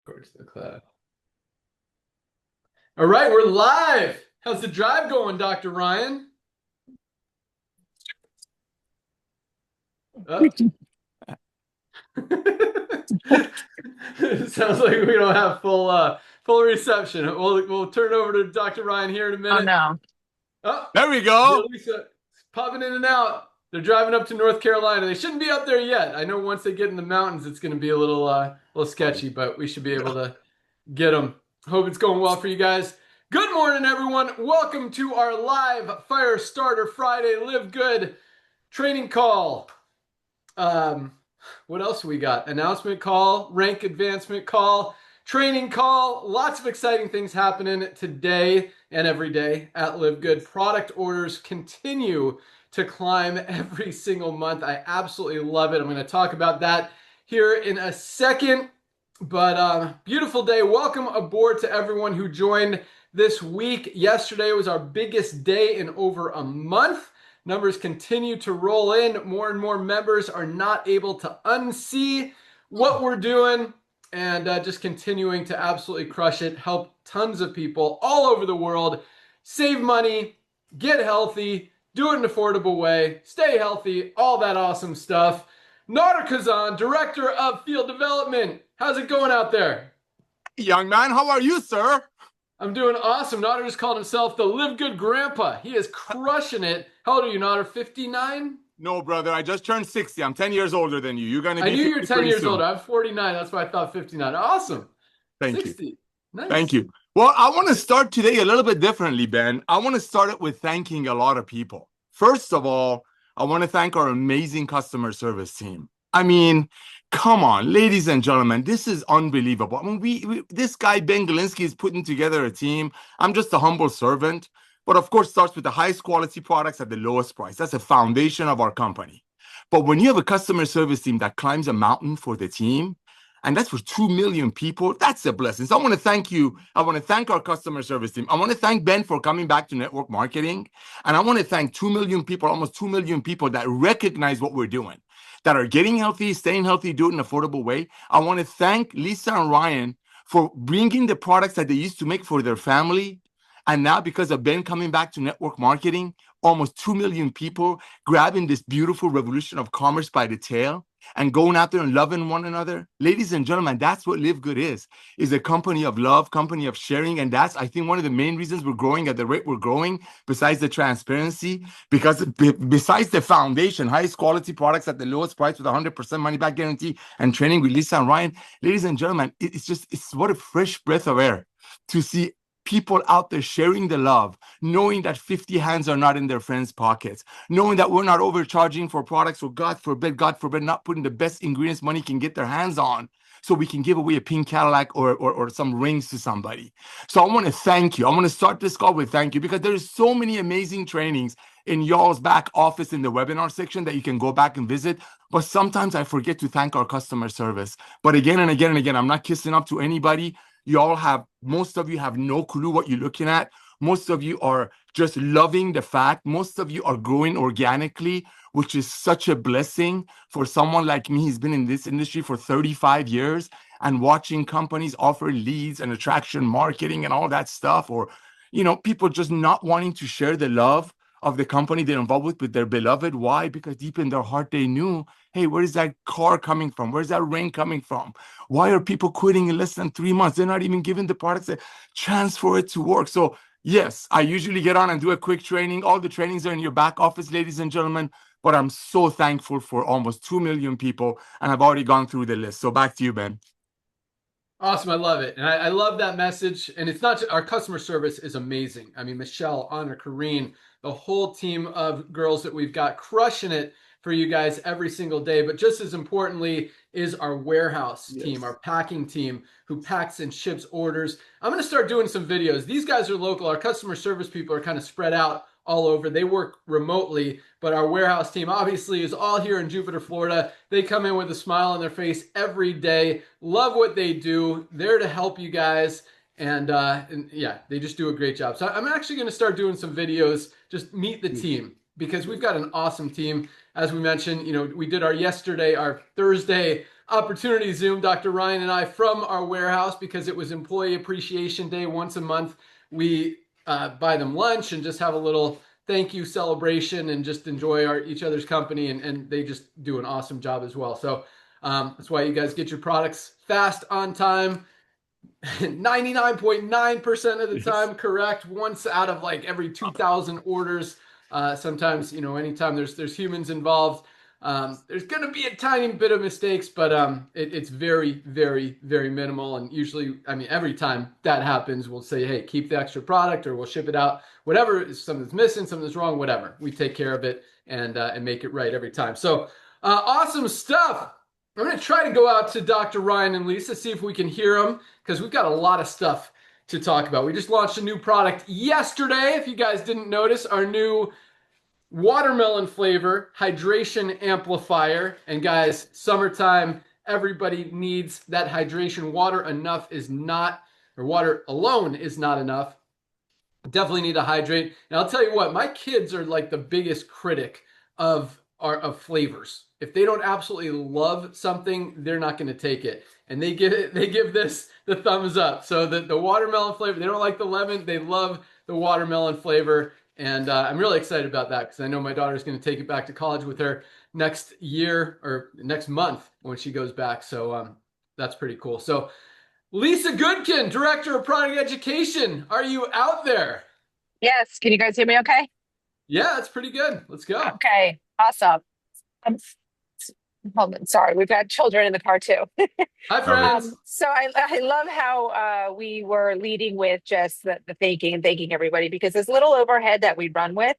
Towards the cloud. All right, we're live. How's the drive going, Dr. Ryan? Oh. Sounds like we don't have full reception. We'll turn it over to Dr. Ryan here in a minute. Oh no. Oh, there we go. Lisa popping in and out. They're driving up to North Carolina. They shouldn't be up there yet. I know once they get in the mountains, it's going to be a little sketchy, but we should be able to get them. Hope it's going well for you guys. Good morning, everyone. Welcome to our live Fire Starter Friday LiveGood training call. What else we got? Announcement call, rank advancement call, training call. Lots of exciting things happening today and every day at LiveGood. Product orders continue to climb every single month. I absolutely love it. I'm going to talk about that here in a second. But beautiful day. Welcome aboard to everyone who joined this week. Yesterday was our biggest day in over a month. Numbers continue to roll in. More and more members are not able to unsee what we're doing, and just continuing to absolutely crush it. Help tons of people all over the world save money, get healthy, do it in an affordable way, stay healthy, all that awesome stuff. Nader Kazan, Director of Field Development. How's it going out there? Young man, how are you, sir? I'm doing awesome. Nader just called himself the LiveGood Grandpa. He is crushing it. How old are you, Nader? 59? No, brother. I just turned 60. I'm 10 years older than you. You're going to be 50 I knew you were 10 years soon. older. I'm 49. That's why I thought 59. Awesome. Thank 60. You. Nice. Thank you. Well, I want to start today a little bit differently, Ben. I want to start it with thanking a lot of people. First of all, I want to thank our amazing customer service team. I mean, come on, ladies and gentlemen, this is unbelievable. I mean, this guy, Ben Galinsky, is putting together a team. I'm just a humble servant, but of course, starts with the highest quality products at the lowest price. That's the foundation of our company. But when you have a customer service team that climbs a mountain for the team, and that's for 2 million people, that's a blessing. So I want to thank you. I want to thank our customer service team. I want to thank Ben for coming back to network marketing. And I want to thank 2 million people, almost 2 million people that recognize what we're doing, that are getting healthy, staying healthy, do it in an affordable way. I want to thank Lisa and Ryan for bringing the products that they used to make for their family. And now, because of Ben coming back to network marketing, almost 2 million people grabbing this beautiful revolution of commerce by the tail and going out there and loving one another. Ladies and gentlemen, that's what LiveGood is a company of love, company of sharing. And that's, I think, one of the main reasons we're growing at the rate we're growing, besides the transparency, because besides the foundation, highest quality products at the lowest price with 100% money back guarantee and training with Lisa and Ryan. Ladies and gentlemen, it's what a fresh breath of air to see people out there sharing the love, knowing that 50 hands are not in their friends' pockets, knowing that we're not overcharging for products, or God forbid, not putting the best ingredients money can get their hands on, so we can give away a pink Cadillac or some rings to somebody. So I want to thank you. I want to start this call with thank you, because there's so many amazing trainings in y'all's back office in the webinar section that you can go back and visit. But sometimes I forget to thank our customer service. But again and again and again, I'm not kissing up to anybody. Most of you have no clue what you're looking at. Most of you are just loving the fact. Most of you are growing organically, which is such a blessing for someone like me. He's been in this industry for 35 years and watching companies offer leads and attraction marketing and all that stuff, or, people just not wanting to share the love of the company they're involved with their beloved. Why? Because deep in their heart, they knew, hey, where is that car coming from? Where's that ring coming from? Why are people quitting in less than 3 months? They're not even given the products a chance for it to work. So yes, I usually get on and do a quick training. All the trainings are in your back office, ladies and gentlemen, but I'm so thankful for almost 2 million people, and I've already gone through the list. So back to you, Ben. Awesome. I love it. And I love that message. And it's not just, our customer service is amazing. I mean, Michelle, Anna, Kareen, the whole team of girls that we've got crushing it for you guys every single day. But just as importantly is our warehouse team, our packing team, who packs and ships orders. I'm going to start doing some videos. These guys are local. Our customer service people are kind of spread out all over. They work remotely, but our warehouse team obviously is all here in Jupiter, Florida. They come in with a smile on their face every day, love what they do, there to help you guys. And yeah, they just do a great job. So I'm actually going to start doing some videos, just meet the team, because we've got an awesome team. As we mentioned, we did our Thursday opportunity to Zoom, Dr. Ryan and I, from our warehouse because it was Employee Appreciation Day. Once a month, we buy them lunch and just have a little thank you celebration and just enjoy each other's company. And they just do an awesome job as well. So that's why you guys get your products fast, on time, 99.9% of the time correct, once out of like every 2,000 orders. Sometimes, anytime there's humans involved, there's going to be a tiny bit of mistakes, but it's very, very, very minimal. And usually, every time that happens, we'll say, hey, keep the extra product, or we'll ship it out, whatever. If something's missing, something's wrong, whatever. We take care of it and make it right every time. So awesome stuff. I'm going to try to go out to Dr. Ryan and Lisa, see if we can hear them, because we've got a lot of stuff to talk about. We just launched a new product yesterday. If you guys didn't notice, our new watermelon flavor hydration amplifier. And guys, summertime, everybody needs that hydration. Water alone is not enough. Definitely need to hydrate. And I'll tell you what, my kids are like the biggest critic of flavors. If they don't absolutely love something, they're not going to take it. And they give this the thumbs up. So the watermelon flavor, they don't like the lemon. They love the watermelon flavor. And I'm really excited about that because I know my daughter's going to take it back to college with her next year or next month when she goes back. So that's pretty cool. So Lisa Goodkin, Director of Product Education, are you out there? Yes. Can you guys hear me okay? Yeah, that's pretty good. Let's go. Okay. Awesome. Hold on. Sorry, we've got children in the car too. Hi, friends. So I love how we were leading with just the thanking and thanking everybody, because this little overhead that we run with,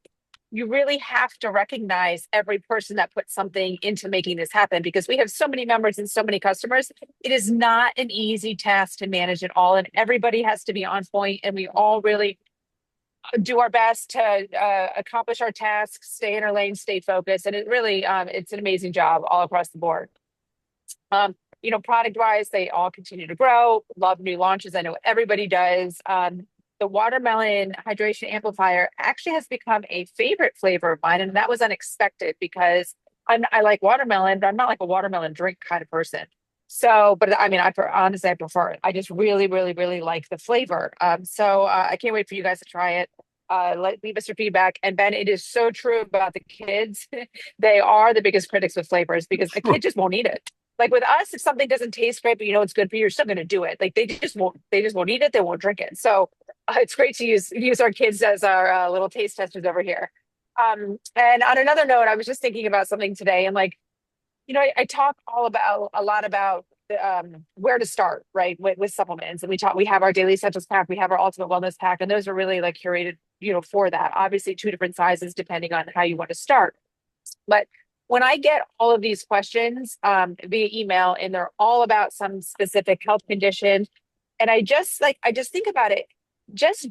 you really have to recognize every person that put something into making this happen, because we have so many members and so many customers. It is not an easy task to manage it all, and everybody has to be on point, and we all really do our best to accomplish our tasks, stay in our lane, stay focused. And it really, it's an amazing job all across the board. Product wise, they all continue to grow. Love new launches. I know everybody does. The watermelon hydration amplifier actually has become a favorite flavor of mine. And that was unexpected because I like watermelon, but I'm not like a watermelon drink kind of person. So, but honestly, I prefer it. I just really, really, really like the flavor. So I can't wait for you guys to try it. Leave us your feedback. And Ben, it is so true about the kids. They are the biggest critics with flavors because a kid just won't eat it. Like with us, if something doesn't taste great, but it's good for you, you're still going to do it. Like they just won't eat it. They won't drink it. So it's great to use our kids as our little taste testers over here. And on another note, I was just thinking about something today, and I talk a lot about where to start, right, with supplements. And we have our daily essentials pack, we have our ultimate wellness pack, and those are really curated, for that. Obviously, 2 different sizes depending on how you want to start. But when I get all of these questions via email, and they're all about some specific health condition, and I just think about it. Just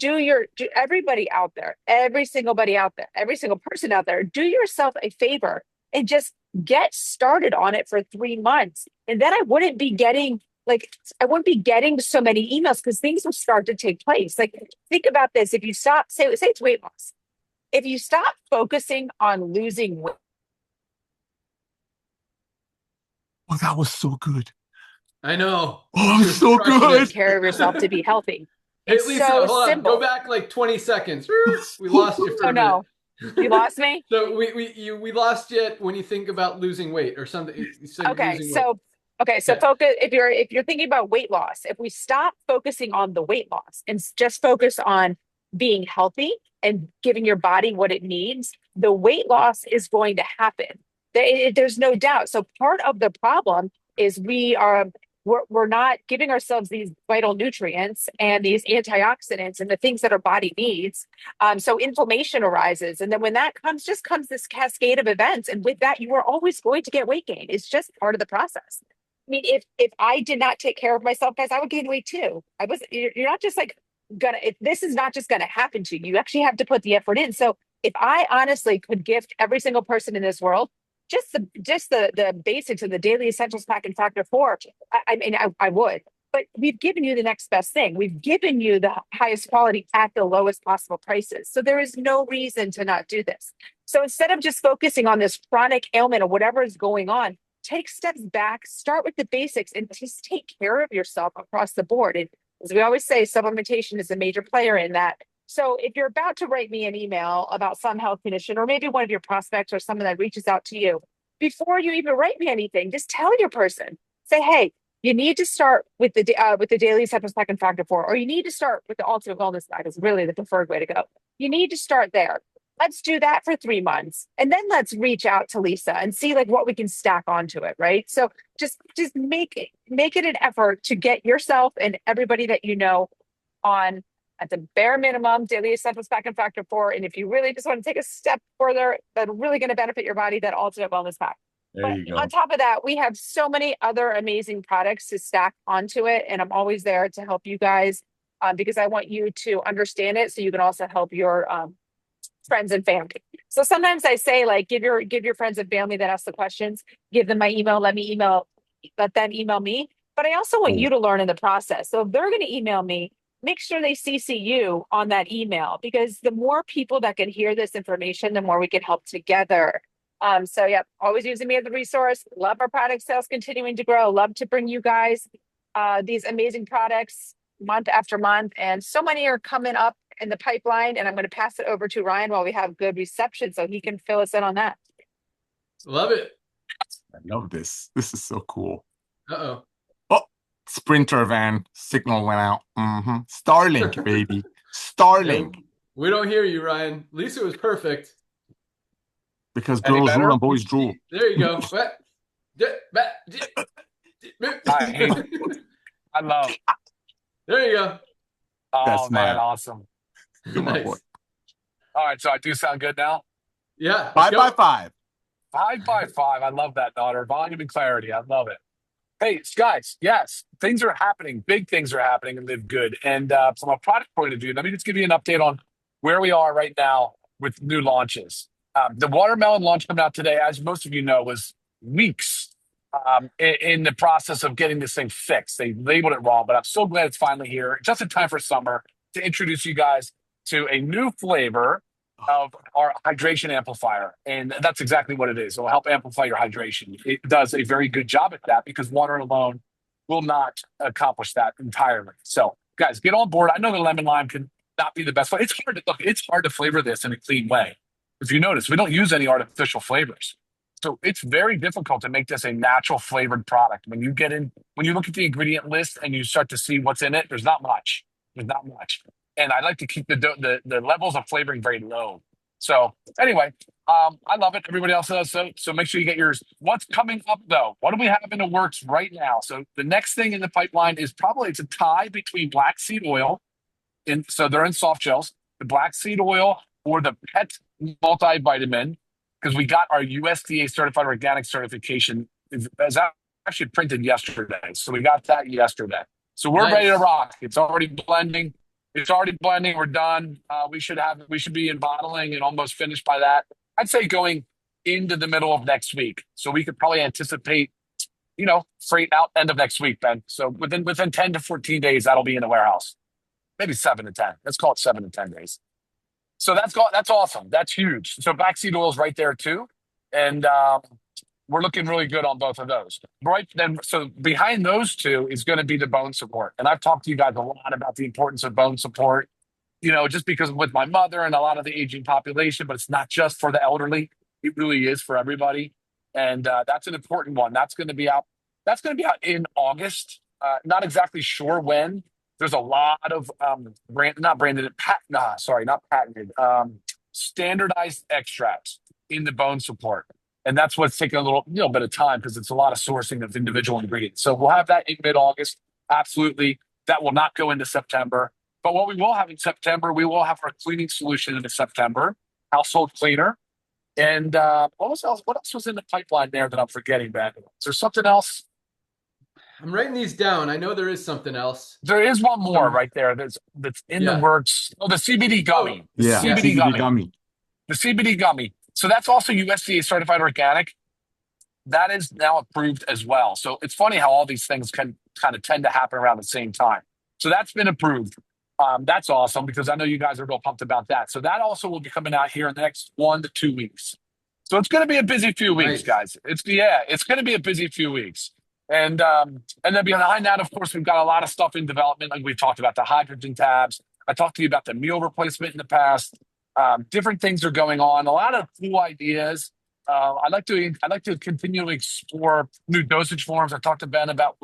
everybody out there, every single person out there, do yourself a favor and just get started on it for 3 months. And then I wouldn't be getting so many emails, because things will start to take place. Think about this. If you stop, say it's weight loss. If you stop focusing on losing weight. Oh, that was so good. I know. Oh, so good. Take care of yourself to be healthy. Hey, Lisa, hold on. Go back 20 seconds. We lost you for a minute. You lost me? So we lost you when you think about losing weight or something. Okay, so focus. If you're thinking about weight loss, if we stop focusing on the weight loss and just focus on being healthy and giving your body what it needs, the weight loss is going to happen. There's no doubt. So part of the problem is we're not giving ourselves these vital nutrients and these antioxidants and the things that our body needs. So inflammation arises. And then when that comes this cascade of events. And with that, you are always going to get weight gain. It's just part of the process. I mean, if I did not take care of myself, guys, I would gain weight too. You're not just this is not just gonna happen to you. You actually have to put the effort in. So if I honestly could gift every single person in this world just the basics of the daily essentials pack and factor 4, I would. But we've given you the next best thing. We've given you the highest quality at the lowest possible prices. So there is no reason to not do this. So instead of just focusing on this chronic ailment or whatever is going on, take steps back, start with the basics, and just take care of yourself across the board. And as we always say, supplementation is a major player in that. So if you're about to write me an email about some health condition, or maybe one of your prospects or someone that reaches out to you, before you even write me anything, just tell your person, say, hey, you need to start with the daily essential second factor 4, or you need to start with the ultimate wellness guide is really the preferred way to go. You need to start there. Let's do that for 3 months. And then let's reach out to Lisa and see like what we can stack onto it, right? So just make it an effort to get yourself and everybody that you know on at the bare minimum daily essentials pack and factor 4. And if you really just want to take a step further, that's really going to benefit your body, that ultimate wellness pack. There you go. On top of that, we have so many other amazing products to stack onto it. And I'm always there to help you guys because I want you to understand it so you can also help your friends and family. So sometimes I say, like, give your friends and family that ask the questions, give them my email, let them email me. But I also want you to learn in the process. So if they're going to email me, make sure they CC you on that email, because the more people that can hear this information, the more we can help together. So yeah, always using me as a resource. Love our product sales continuing to grow. Love to bring you guys these amazing products month after month. And so many are coming up in the pipeline, and I'm going to pass it over to Ryan while we have good reception so he can fill us in on that. Love it. I love this. This is so cool. Uh-oh. Oh, Sprinter van signal went out. Starlink, baby. Starlink. We don't hear you, Ryan. Lisa was perfect. Because girls rule and boys drool. There you go. I love. There you go. Oh, That's man, my- awesome. Nice. Boy. All right, so I do sound good now? Yeah. 5 by 5. 5 by 5. I love that, daughter. Volume and clarity. I love it. Hey, guys, yes, things are happening. Big things are happening in LiveGood. And from a product point of view, let me just give you an update on where we are right now with new launches. The watermelon launch coming out today, as most of you know, was weeks in the process of getting this thing fixed. They labeled it wrong, but I'm so glad it's finally here, just in time for summer, to introduce you guys to a new flavor of our hydration amplifier. And that's exactly what it is. It will help amplify your hydration. It does a very good job at that because water alone will not accomplish that entirely. So guys, get on board. I know the lemon lime can not be the best flavor. It's hard to flavor this in a clean way. If you notice, we don't use any artificial flavors. So it's very difficult to make this a natural flavored product. When you look at the ingredient list and you start to see what's in it, there's not much. And I like to keep the levels of flavoring very low. So anyway, I love it. Everybody else does so make sure you get yours. What's coming up though? What do we have in the works right now? So the next thing in the pipeline is it's a tie between black seed oil, so they're in soft gels, the black seed oil or the pet multivitamin, because we got our USDA certified organic certification. It's actually printed yesterday. So we got that yesterday. So we're ready to rock. It's already blending. We're done. We should be in bottling and almost finished by that. I'd say going into the middle of next week. So we could probably anticipate, freight out end of next week, Ben. So within 10 to 14 days, that'll be in the warehouse. Maybe 7 to 10. Let's call it 7 to 10 days. So that's awesome. That's huge. So black seed oil is right there too. And we're looking really good on both of those. Right then, so behind those two is going to be the bone support. And I've talked to you guys a lot about the importance of bone support, just because with my mother and a lot of the aging population, but it's not just for the elderly. It really is for everybody. And that's an important one. That's going to be out in August. Not exactly sure when. There's a lot of standardized extracts in the bone support. And that's what's taking a little bit of time because it's a lot of sourcing of individual ingredients. So we'll have that in mid-August. Absolutely. That will not go into September. But what we will have in September, we will have our cleaning solution in September, household cleaner. And what else was in the pipeline there that I'm forgetting, Ben? Is there something else? I'm writing these down. I know there is something else. There is one more right there that's in the works. Oh, the CBD gummy. CBD gummy. The CBD gummy. So that's also USDA certified organic. That is now approved as well. So it's funny how all these things can kind of tend to happen around the same time. So that's been approved. That's awesome because I know you guys are real pumped about that. So that also will be coming out here in the next 1 to 2 weeks. So it's going to be a busy few weeks, Nice. guys. It's going to be a busy few weeks. And then behind that, of course, we've got a lot of stuff in development. Like we've talked about the hydrogen tabs. I talked to you about the meal replacement in the past. Different things are going on. A lot of cool ideas. I'd like to continually explore new dosage forms. I talked to Ben about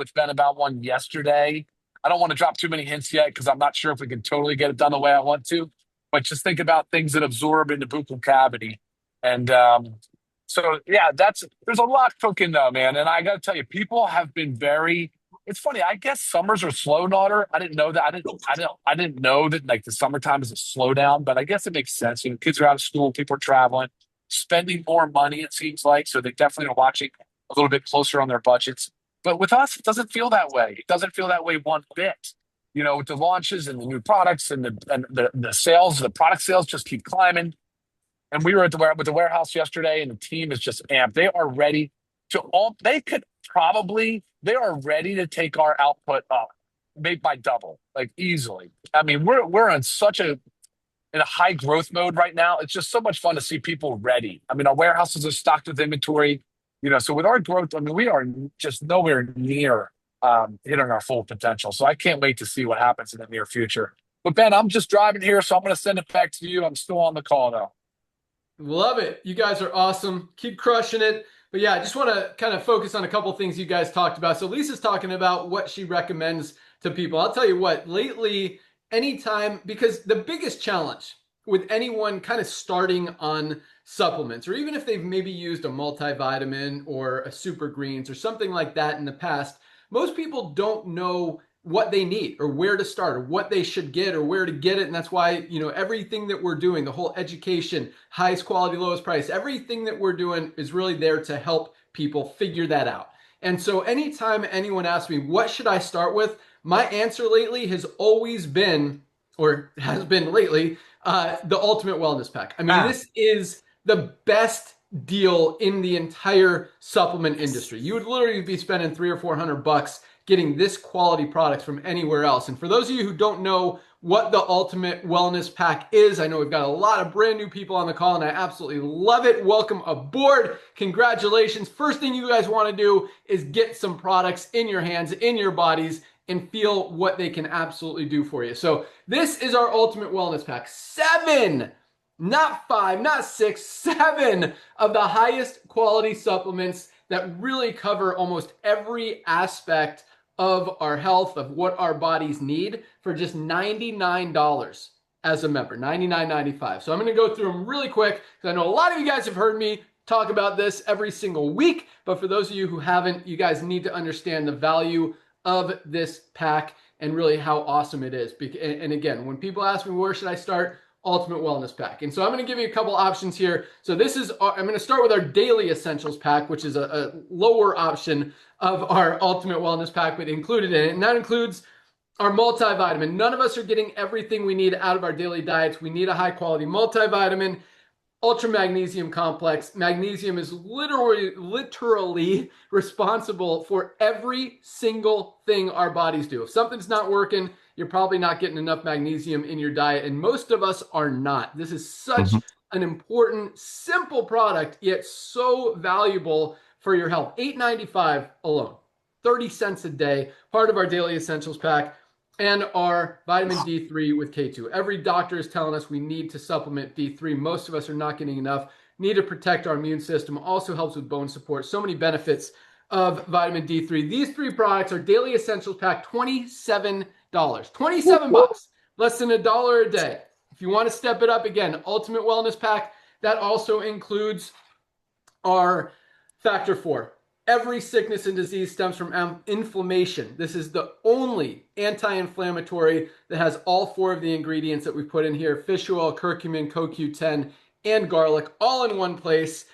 one yesterday. I don't want to drop too many hints yet because I'm not sure if we can totally get it done the way I want to. But just think about things that absorb in the buccal cavity. And so yeah, there's a lot cooking though, man. And I got to tell you, people have been very. It's funny. I guess summers are slow, Nodder. I didn't know that. I didn't know that like the summertime is a slowdown. But I guess it makes sense. You know, kids are out of school, people are traveling, spending more money. It seems like so they definitely are watching a little bit closer on their budgets. But with us, it doesn't feel that way. It doesn't feel that way one bit. You know, with the launches and the new products and the sales, the product sales just keep climbing. And we were with the warehouse yesterday, and the team is just amped. They are ready they are ready to take our output up, maybe by double, like easily. I mean, we're in a high growth mode right now. It's just so much fun to see people ready. I mean, our warehouses are stocked with inventory, you know, so with our growth, I mean, we are just nowhere near hitting our full potential. So I can't wait to see what happens in the near future. But Ben, I'm just driving here, so I'm going to send it back to you. I'm still on the call though. Love it. You guys are awesome. Keep crushing it. But yeah, I just want to kind of focus on a couple things you guys talked about. So Lisa's talking about what she recommends to people. I'll tell you what, lately, anytime, because the biggest challenge with anyone kind of starting on supplements, or even if they've maybe used a multivitamin or a super greens or something like that in the past, most people don't know what they need or where to start or what they should get or where to get it. And that's why, you know, everything that we're doing, the whole education, highest quality, lowest price, everything that we're doing is really there to help people figure that out. And so anytime anyone asks me, what should I start with? My answer lately has always been, or has been lately, the Ultimate Wellness Pack. I mean, this is the best deal in the entire supplement industry. You would literally be spending $300 or $400 getting this quality products from anywhere else. And for those of you who don't know what the Ultimate Wellness Pack is, I know we've got a lot of brand new people on the call and I absolutely love it. Welcome aboard. Congratulations. First thing you guys want to do is get some products in your hands, in your bodies, and feel what they can absolutely do for you. So this is our Ultimate Wellness Pack. 7, not 5, not 6, 7 of the highest quality supplements that really cover almost every aspect of our health, of what our bodies need, for just $99 as a member, $99.95. So I'm going to go through them really quick because I know a lot of you guys have heard me talk about this every single week, but for those of you who haven't, you guys need to understand the value of this pack and really how awesome it is. And again, when people ask me, where should I start? Ultimate Wellness Pack. And so I'm going to give you a couple options here. So this is, I'm going to start with our Daily Essentials Pack, which is a lower option of our Ultimate Wellness Pack, but included in it. And that includes our multivitamin. None of us are getting everything we need out of our daily diets. We need a high quality multivitamin. Ultra magnesium complex. Magnesium is literally responsible for every single thing our bodies do. If something's not working, you're probably not getting enough magnesium in your diet, and most of us are not. This is such an important, simple product, yet so valuable for your health. $8.95 alone, 30 cents a day, part of our Daily Essentials Pack. And our vitamin D3 with K2. Every doctor is telling us we need to supplement D3. Most of us are not getting enough. Need to protect our immune system. Also helps with bone support. So many benefits of vitamin D3. These 3 products are Daily Essentials Pack, $27. 27 bucks, less than $1 a day. If you want to step it up, again, Ultimate Wellness Pack, that also includes our Factor 4. Every sickness and disease stems from inflammation. This is the only anti-inflammatory that has all 4 of the ingredients that we put in here: fish oil, curcumin, CoQ10, and garlic, all in one place.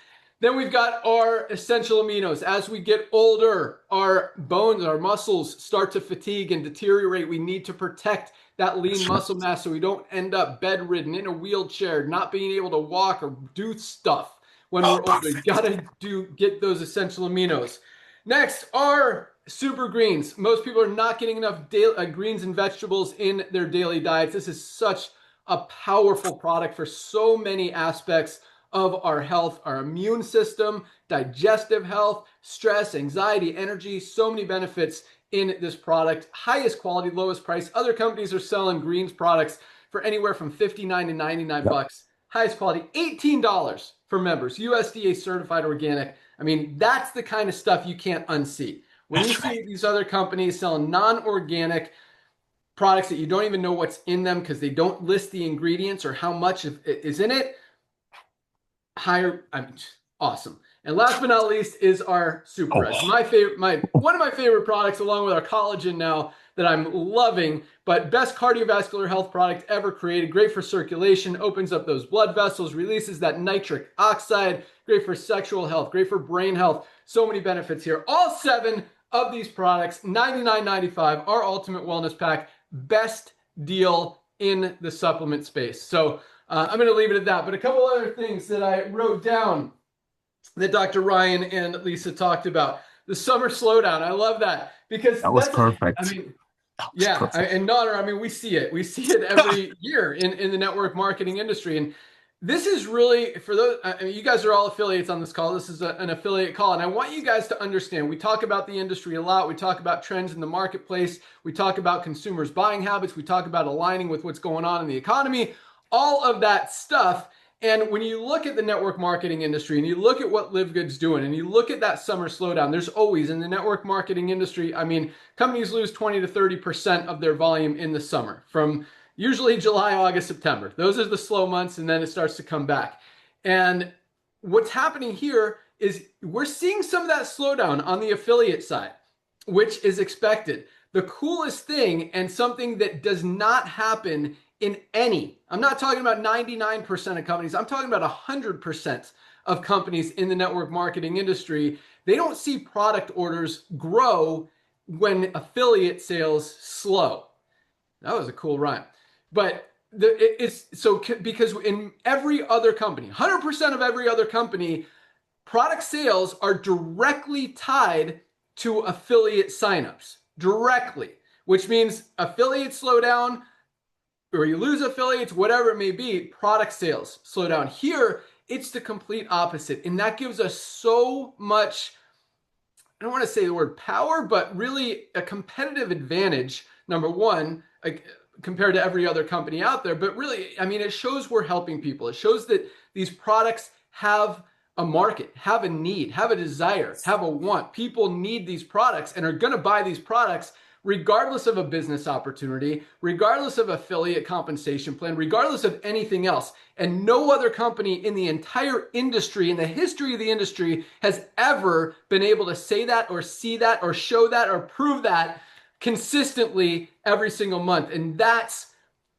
Then we've got our essential aminos. As we get older, our bones, our muscles start to fatigue and deteriorate. We need to protect that lean muscle mass so we don't end up bedridden, in a wheelchair, not being able to walk or do stuff when we're older. You gotta get those essential aminos. Next, our super greens. Most people are not getting enough greens and vegetables in their daily diets. This is such a powerful product for so many aspects of our health, our immune system, digestive health, stress, anxiety, energy, so many benefits in this product. Highest quality, lowest price. Other companies are selling greens products for anywhere from $59 to $99. Highest quality, $18 for members, USDA certified organic. I mean, that's the kind of stuff you can't unsee. When you see these other companies selling non-organic products that you don't even know what's in them because they don't list the ingredients or how much is in it, awesome. And last but not least is our Super Res. One of my favorite products, along with our collagen now, that I'm loving, but best cardiovascular health product ever created. Great for circulation, opens up those blood vessels, releases that nitric oxide, great for sexual health, great for brain health. So many benefits here. All 7 of these products, $99.95, our Ultimate Wellness Pack, best deal in the supplement space. So I'm going to leave it at that. But a couple other things that I wrote down that Dr. Ryan and Lisa talked about. The summer slowdown. I love that because that was perfect. I mean, yeah, and Nodder, I mean, we see it every year in the network marketing industry. And this is really, for those, I mean, you guys are all affiliates on this call. This is an affiliate call. And I want you guys to understand, we talk about the industry a lot. We talk about trends in the marketplace. We talk about consumers' buying habits. We talk about aligning with what's going on in the economy, all of that stuff. And when you look at the network marketing industry and you look at what LiveGood's doing and you look at that summer slowdown, there's always in the network marketing industry, I mean, companies lose 20 to 30% of their volume in the summer from usually July, August, September. Those are the slow months, and then it starts to come back. And what's happening here is we're seeing some of that slowdown on the affiliate side, which is expected. The coolest thing, and something that does not happen in I'm not talking about 99% of companies, I'm talking about 100% of companies in the network marketing industry, they don't see product orders grow when affiliate sales slow. That was a cool rhyme. But because in every other company, 100% of every other company, product sales are directly tied to affiliate signups, directly, which means affiliates slow down, or you lose affiliates, whatever it may be, product sales slow down. Here, it's the complete opposite. And that gives us so much, I don't want to say the word power, but really a competitive advantage, number one, compared to every other company out there. But really, I mean, it shows we're helping people. It shows that these products have a market, have a need, have a desire, have a want. People need these products and are going to buy these products regardless of a business opportunity, regardless of affiliate compensation plan, regardless of anything else. And no other company in the entire industry, in the history of the industry, has ever been able to say that or see that or show that or prove that consistently every single month. And that's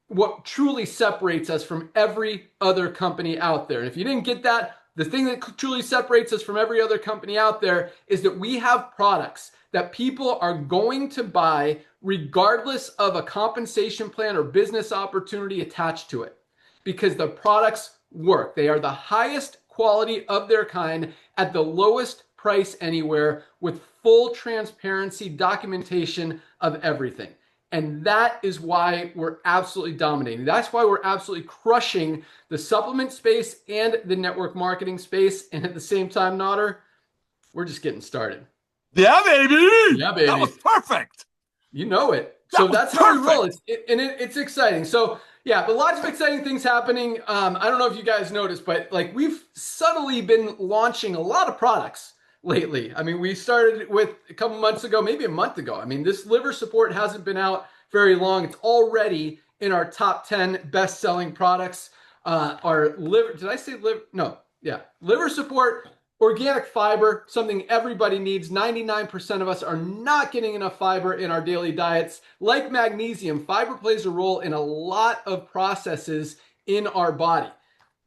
what truly separates us from every other company out there. And if you didn't get that, the thing that truly separates us from every other company out there is that we have products that people are going to buy regardless of a compensation plan or business opportunity attached to it, because the products work. They are the highest quality of their kind at the lowest price anywhere, with full transparency, documentation of everything. And that is why we're absolutely dominating. That's why we're absolutely crushing the supplement space and the network marketing space. And at the same time, Nodder, we're just getting started. Yeah, baby. Yeah, baby. That was perfect. You know it. So that's how we roll. It's exciting. So yeah, but lots of exciting things happening. I don't know if you guys noticed, but like we've subtly been launching a lot of products lately. I mean, we started with a couple months ago, maybe a month ago. I mean, this liver support hasn't been out very long. It's already in our top 10 best-selling products. Our liver, did I say liver? No, yeah. Liver support, organic fiber, something everybody needs. 99% of us are not getting enough fiber in our daily diets. Like magnesium, fiber plays a role in a lot of processes in our body.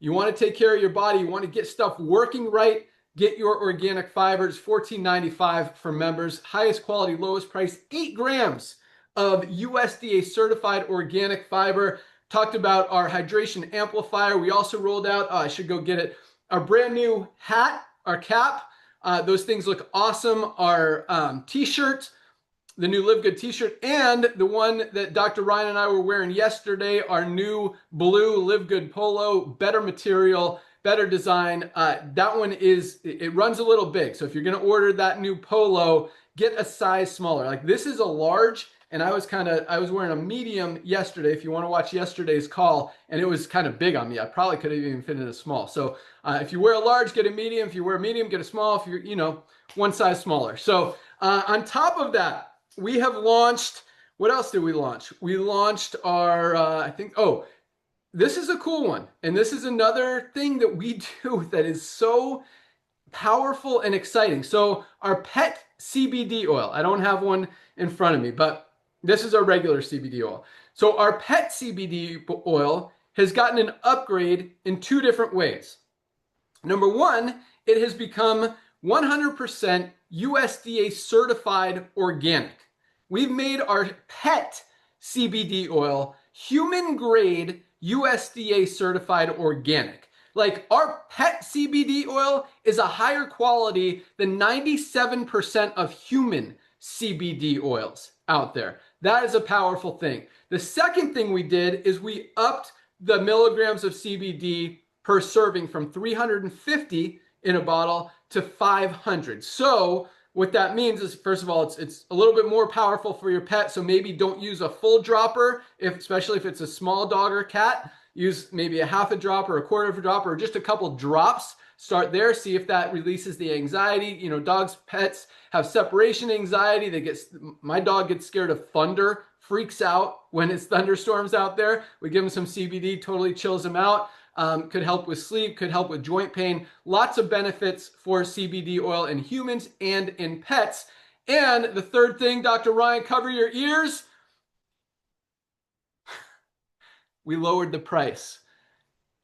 You want to take care of your body. You want to get stuff working right. Get your organic fiber. It's $14.95 for members. Highest quality, lowest price, 8 grams of USDA certified organic fiber. Talked about our hydration amplifier. We also rolled out, I should go get it, our brand new hat, our cap. Those things look awesome. Our t-shirt, the new LiveGood t-shirt, and the one that Dr. Ryan and I were wearing yesterday, our new blue LiveGood polo, better material, better design. That one it runs a little big. So if you're going to order that new polo, get a size smaller. Like this is a large, and I was wearing a medium yesterday, if you want to watch yesterday's call, and it was kind of big on me. I probably could have even fit in a small. So if you wear a large, get a medium. If you wear a medium, get a small. If you're, one size smaller. So on top of that, we have launched, what else did we launch? We launched our, this is a cool one. And this is another thing that we do that is so powerful and exciting. So our pet CBD oil, I don't have one in front of me, but this is our regular CBD oil. So our pet CBD oil has gotten an upgrade in two different ways. Number one, it has become 100% USDA certified organic. We've made our pet CBD oil human grade USDA certified organic. Like our pet CBD oil is a higher quality than 97% of human CBD oils out there. That is a powerful thing. The second thing we did is we upped the milligrams of CBD per serving from 350 in a bottle to 500. So what that means is, first of all, it's a little bit more powerful for your pet. So maybe don't use a full dropper, especially if it's a small dog or cat. Use maybe a half a drop or a quarter of a drop or just a couple drops. Start there, see if that releases the anxiety. Dogs, pets have separation anxiety. My dog gets scared of thunder, freaks out when it's thunderstorms out there. We give him some CBD, totally chills him out. Could help with sleep, could help with joint pain. Lots of benefits for CBD oil in humans and in pets. And the third thing, Dr. Ryan, cover your ears. We lowered the price.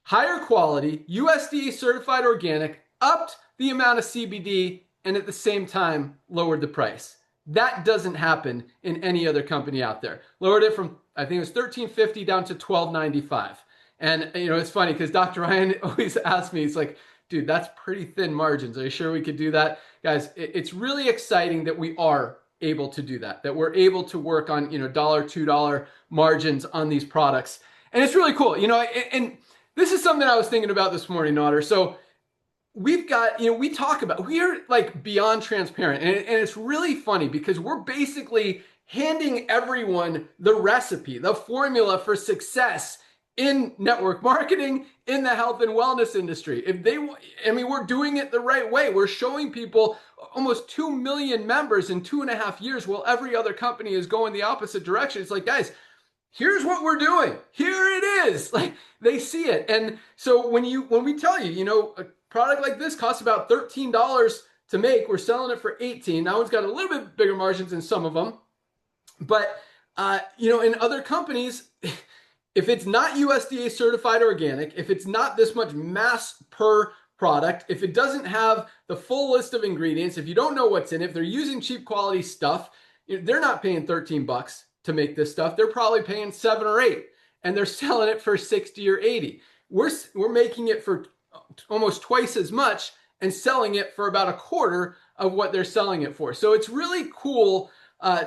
Higher quality, USDA certified organic, upped the amount of CBD, and at the same time lowered the price. That doesn't happen in any other company out there. Lowered it from, I think it was $13.50 down to $12.95. And it's funny because Dr. Ryan always asks me, he's like, dude, that's pretty thin margins. Are you sure we could do that? Guys, it's really exciting that we are able to do that we're able to work on, $1, $2 margins on these products. And it's really cool, and this is something I was thinking about this morning, Otter. So we've got, we're like beyond transparent. And it's really funny because we're basically handing everyone the recipe, the formula for success in network marketing, in the health and wellness industry. We're doing it the right way. We're showing people almost 2 million members in 2.5 years while every other company is going the opposite direction. It's like, guys, here's what we're doing. Here it is. Like they see it. And so when we tell you, a product like this costs about $13 to make, we're selling it for $18. That one's got a little bit bigger margins than some of them. But, in other companies, if it's not USDA certified organic, if it's not this much mass per product, if it doesn't have the full list of ingredients, if you don't know what's in it, if they're using cheap quality stuff, they're not paying $13 to make this stuff. They're probably paying $7 or $8, and they're selling it for $60 or $80. We're making it for almost twice as much and selling it for about a quarter of what they're selling it for. So it's really cool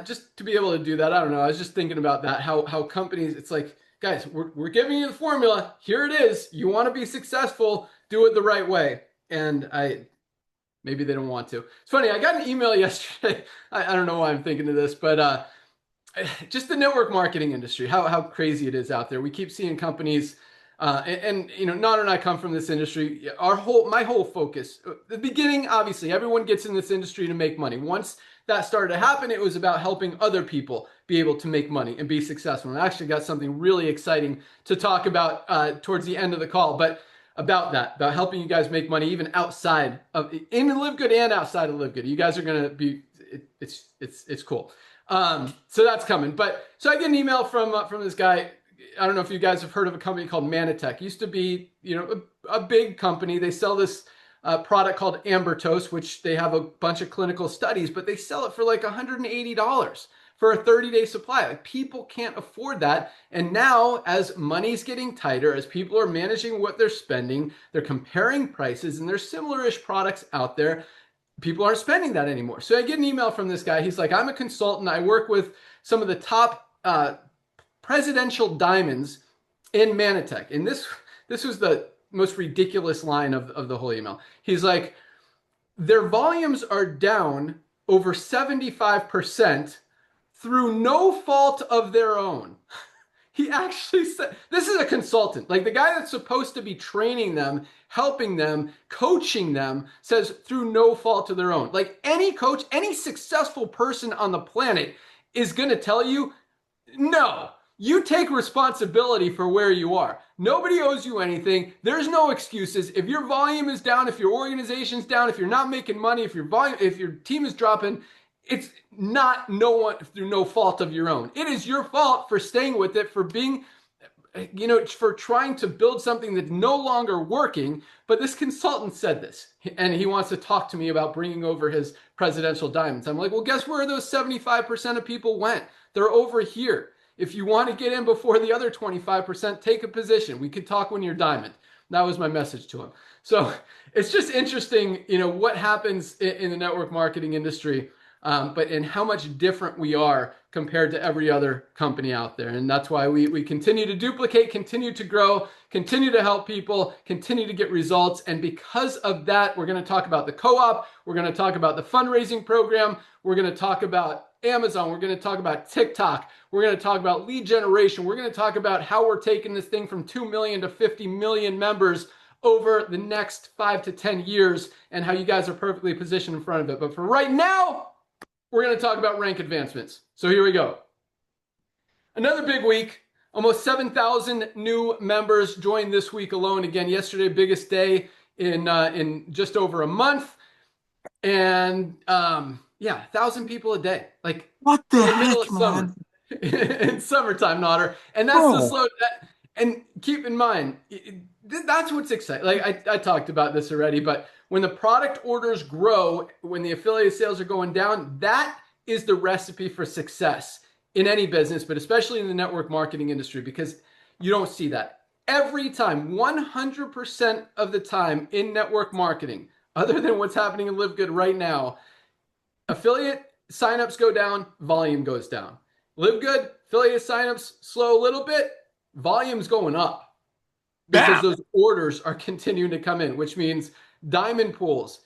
just to be able to do that. I don't know. I was just thinking about that, how companies, it's like, guys, we're giving you the formula. Here it is. You want to be successful, do it the right way. And maybe they don't want to. It's funny. I got an email yesterday. I don't know why I'm thinking of this, but just the network marketing industry, how crazy it is out there. We keep seeing companies, Nader and I come from this industry. My whole focus, the beginning, obviously, everyone gets in this industry to make money. Once that started to happen, it was about helping other people be able to make money and be successful. And I actually got something really exciting to talk about towards the end of the call, but about helping you guys make money even outside of, in LiveGood and outside of LiveGood. You guys are going to be, it's cool. So that's coming. But so I get an email from this guy. I don't know if you guys have heard of a company called Manatech. Used to be, a big company. They sell this product called Ambertose, which they have a bunch of clinical studies, but they sell it for like $180 for a 30-day supply. Like people can't afford that. And now as money's getting tighter, as people are managing what they're spending, they're comparing prices, and there's similar-ish products out there. People aren't spending that anymore. So I get an email from this guy. He's like, I'm a consultant. I work with some of the top presidential diamonds in Manatech. And this was the most ridiculous line of the whole email. He's like, their volumes are down over 75% through no fault of their own. He actually said, this is a consultant, like the guy that's supposed to be training them, helping them, coaching them, says through no fault of their own. Like any coach, any successful person on the planet is going to tell you, no, you take responsibility for where you are. Nobody owes you anything. There's no excuses. If your volume is down, if your organization's down, if you're not making money, if your team is dropping, it's not through no fault of your own. It is your fault for staying with it, for being, for trying to build something that's no longer working. But this consultant said this, and he wants to talk to me about bringing over his presidential diamonds. I'm like, well, guess where those 75% of people went? They're over here. If you want to get in before the other 25%, take a position. We could talk when you're diamond. That was my message to him. So it's just interesting, what happens in the network marketing industry. But in how much different we are compared to every other company out there. And that's why we continue to duplicate, continue to grow, continue to help people, continue to get results. And because of that, we're going to talk about the co-op. We're going to talk about the fundraising program. We're going to talk about Amazon. We're going to talk about TikTok. We're going to talk about lead generation. We're going to talk about how we're taking this thing from 2 million to 50 million members over the next 5 to 10 years and how you guys are perfectly positioned in front of it. But for right now, we're going to talk about rank advancements. So here we go. Another big week. Almost 7,000 new members joined this week alone. Again, yesterday, biggest day in just over a month. And 1,000 people a day. Like what the in the middle heck, of summer. In summertime, Nodder. And that's the slow. And keep in mind, that's what's exciting. Like I talked about this already, but when the product orders grow, when the affiliate sales are going down, that is the recipe for success in any business, but especially in the network marketing industry, because you don't see that. Every time, 100% of the time in network marketing, other than what's happening in LiveGood right now, affiliate signups go down, volume goes down. LiveGood, affiliate signups slow a little bit, volume's going up because those orders are continuing to come in, which means diamond pools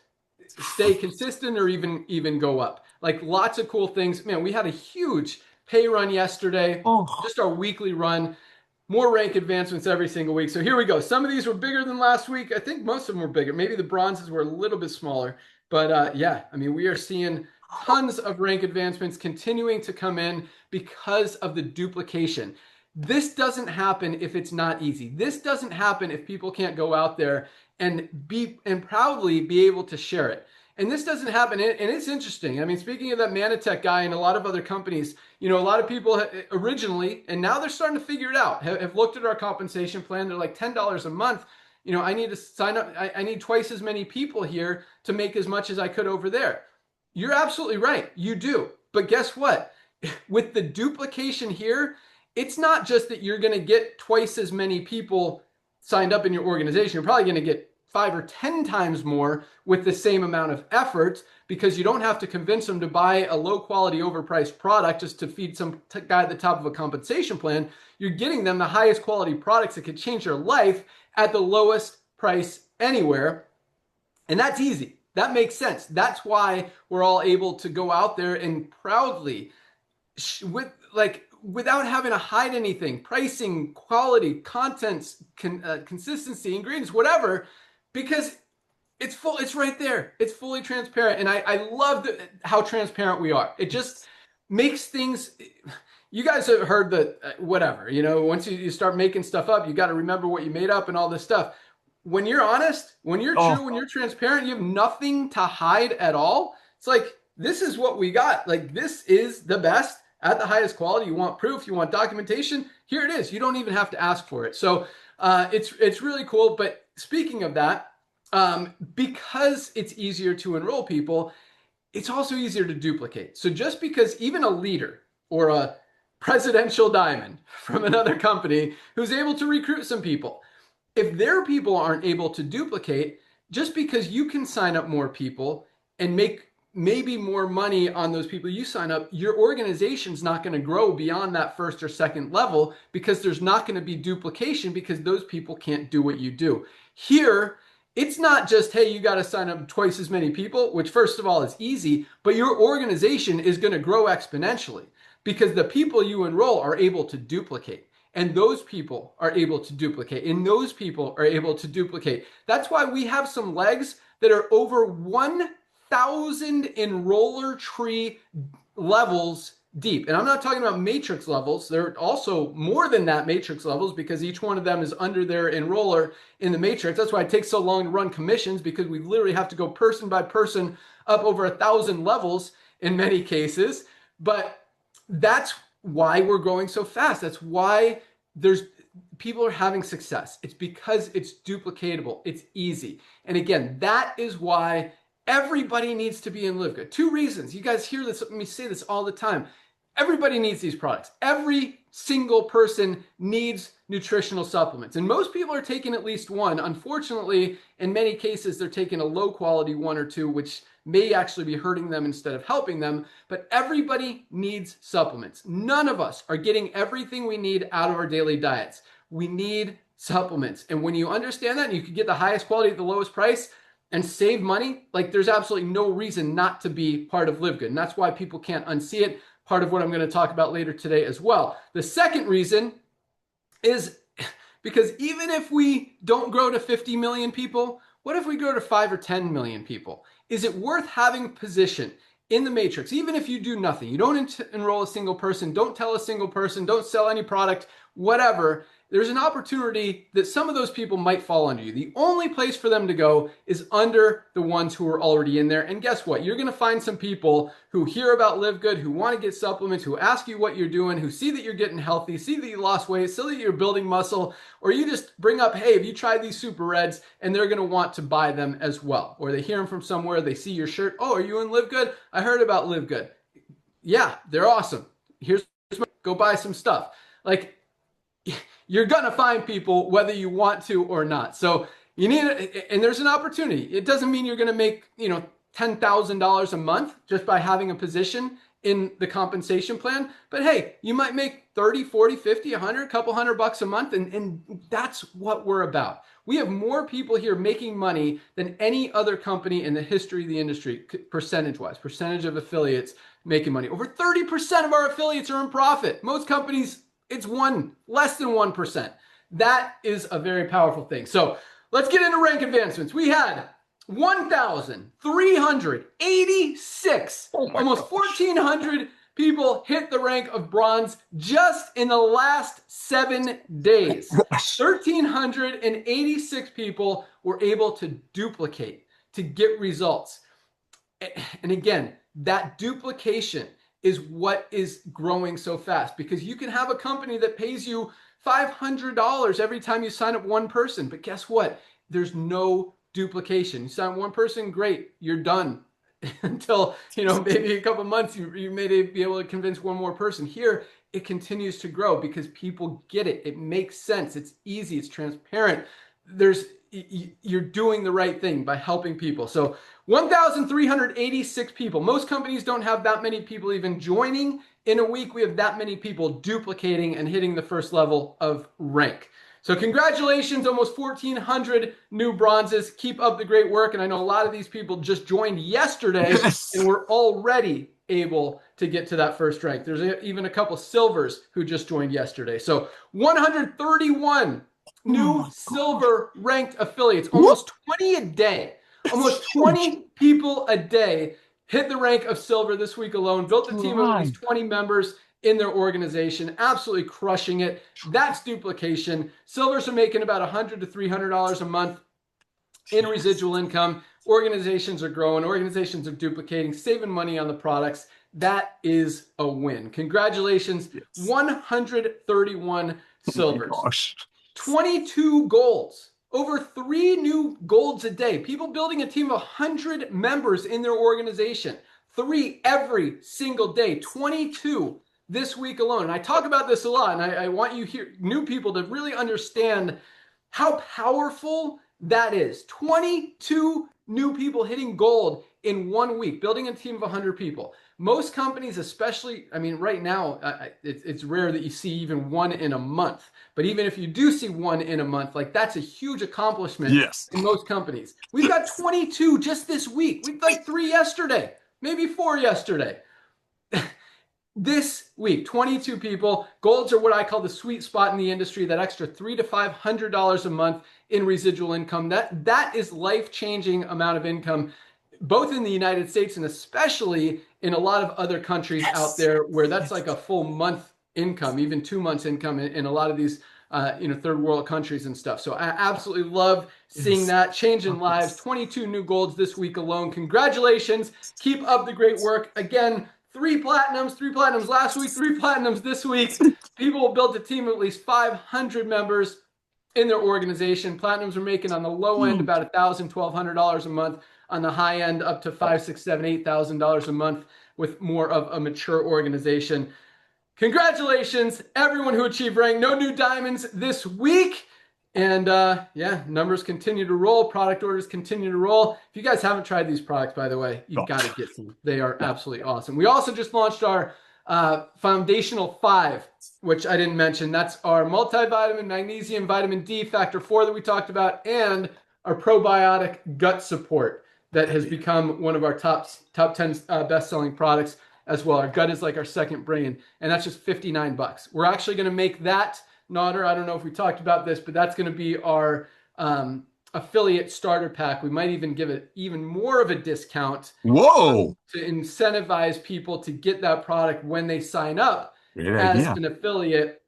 stay consistent or even go up. Like lots of cool things. Man, we had a huge pay run yesterday, just our weekly run, more rank advancements every single week. So here we go. Some of these were bigger than last week. I think most of them were bigger. Maybe the bronzes were a little bit smaller, but we are seeing tons of rank advancements continuing to come in because of the duplication. This doesn't happen if it's not easy. This doesn't happen if people can't go out there and proudly be able to share it. And this doesn't happen. And it's interesting. I mean, speaking of that Manatech guy and a lot of other companies, a lot of people originally, and now they're starting to figure it out, have looked at our compensation plan. They're like $10 a month. I need to sign up. I need twice as many people here to make as much as I could over there. You're absolutely right. You do. But guess what? With the duplication here, it's not just that you're going to get twice as many people signed up in your organization. You're probably going to get 5 or 10 times more with the same amount of effort, because you don't have to convince them to buy a low quality overpriced product just to feed some guy at the top of a compensation plan. You're getting them the highest quality products that could change their life at the lowest price anywhere. And that's easy. That makes sense. That's why we're all able to go out there and proudly, without having to hide anything, pricing, quality, contents, consistency, ingredients, whatever, because it's right there. It's fully transparent. And I love how transparent we are. It just makes things, you guys have heard that whatever, once you start making stuff up, you got to remember what you made up and all this stuff. When you're honest, when you're true, when you're transparent, you have nothing to hide at all. It's like, this is what we got. Like, this is the best at the highest quality. You want proof, you want documentation, here it is. You don't even have to ask for it. So it's really cool. But speaking of that, because it's easier to enroll people, it's also easier to duplicate. So just because even a leader or a presidential diamond from another company who's able to recruit some people, if their people aren't able to duplicate, just because you can sign up more people and make maybe more money on those people you sign up, your organization's not going to grow beyond that first or second level because there's not going to be duplication because those people can't do what you do. Here, it's not just, hey, you got to sign up twice as many people, which first of all is easy, but your organization is going to grow exponentially because the people you enroll are able to duplicate. And those people are able to duplicate. And those people are able to duplicate. That's why we have some legs that are over 1,000 enroller tree levels deep. And I'm not talking about matrix levels. They're also more than that matrix levels because each one of them is under their enroller in the matrix. That's why it takes so long to run commissions because we literally have to go person by person up over 1,000 levels in many cases. But that's why we're growing so fast. That's why people are having success. It's because it's duplicatable. It's easy. And again, that is why everybody needs to be in LiveGood. 2 reasons. You guys hear this, let me say this all the time. Everybody needs these products. Every single person needs nutritional supplements. And most people are taking at least one. Unfortunately, in many cases, they're taking a low quality 1 or 2, which may actually be hurting them instead of helping them. But everybody needs supplements. None of us are getting everything we need out of our daily diets. We need supplements. And when you understand that, and you can get the highest quality at the lowest price and save money, like there's absolutely no reason not to be part of LiveGood. And that's why people can't unsee it. Part of what I'm going to talk about later today as well. The second reason is because even if we don't grow to 50 million people, what if we grow to 5 or 10 million people? Is it worth having a position in the matrix, even if you do nothing? You don't enroll a single person, don't tell a single person, don't sell any product, whatever. There's an opportunity that some of those people might fall under you. The only place for them to go is under the ones who are already in there. And guess what? You're going to find some people who hear about LiveGood, who want to get supplements, who ask you what you're doing, who see that you're getting healthy, see that you lost weight, see that you're building muscle, or you just bring up, hey, have you tried these super reds? And they're going to want to buy them as well. Or they hear them from somewhere, they see your shirt. Oh, are you in LiveGood? I heard about LiveGood. Yeah, they're awesome. Go buy some stuff. Like, you're going to find people whether you want to or not. So you need it, and there's an opportunity. It doesn't mean you're going to make, $10,000 a month just by having a position in the compensation plan. But hey, you might make 30, 40, 50, 100, a couple $100 a month. And that's what we're about. We have more people here making money than any other company in the history of the industry, percentage-wise, percentage of affiliates making money. Over 30% of our affiliates are in profit. Most companies, it's less than 1%. That is a very powerful thing. So let's get into rank advancements. We had 1,386, almost 1,400 people hit the rank of bronze just in the last 7 days. 1,386 people were able to duplicate, to get results. And again, that duplication is what is growing so fast, because you can have a company that pays you $500 every time you sign up one person. But guess what? There's no duplication. You sign one person, great, you're done. Until, maybe a couple months, you may be able to convince one more person. Here, it continues to grow because people get it. It makes sense. It's easy. It's transparent. You're doing the right thing by helping people. So 1,386 people. Most companies don't have that many people even joining in a week. We have that many people duplicating and hitting the first level of rank. So congratulations, almost 1,400 new bronzes. Keep up the great work. And I know a lot of these people just joined yesterday, yes, and we're already able to get to that first rank. There's even a couple silvers who just joined yesterday. So 131 new silver ranked affiliates, almost 20 a day. Almost 20 people a day hit the rank of silver this week alone. Built a team of at least 20 members in their organization, absolutely crushing it. That's duplication. Silvers are making about $100 to $300 a month in residual income. Organizations are growing. Organizations are duplicating, saving money on the products. That is a win. Congratulations. Yes. 131 silvers. Oh 22 golds. Over 3 new golds a day. People building a team of 100 members in their organization. 3 every single day. 22 this week alone. And I talk about this a lot, and I want you here, new people, to really understand how powerful that is. 22 new people hitting gold in 1 week, building a team of 100 people. Most companies, especially, I mean, right now, it's rare that you see even one in a month. But even if you do see one in a month, like that's a huge accomplishment in most companies. We've got 22 just this week. We've like 3 yesterday, maybe 4 yesterday. This week, 22 people. Golds are what I call the sweet spot in the industry, that extra $300 to $500 a month in residual income. That is life-changing amount of income, both in the United States and especially in a lot of other countries out there where that's like a full month income, even 2 months income in a lot of these third world countries and stuff. So I absolutely love seeing that, changing lives. 22 new golds this week alone. Congratulations. Keep up the great work. Again, 3 platinums last week, 3 platinums this week. People will build a team of at least 500 members in their organization. Platinums are making on the low end about $1,000, $1,200 a month. On the high end, up to $5,000, $6,000, $7,000, $8,000 a month with more of a mature organization. Congratulations, everyone who achieved rank. No new diamonds this week. And numbers continue to roll. Product orders continue to roll. If you guys haven't tried these products, by the way, you've got to get some. They are absolutely awesome. We also just launched our Foundational 5, which I didn't mention. That's our multivitamin, magnesium, vitamin D, factor 4 that we talked about, and our probiotic gut support that has become one of our top 10 best-selling products as well. Our gut is like our second brain, and that's just $59. We're actually going to make that, Nodder, I don't know if we talked about this, but that's going to be our affiliate starter pack. We might even give it even more of a discount. Whoa! To incentivize people to get that product when they sign up as an affiliate,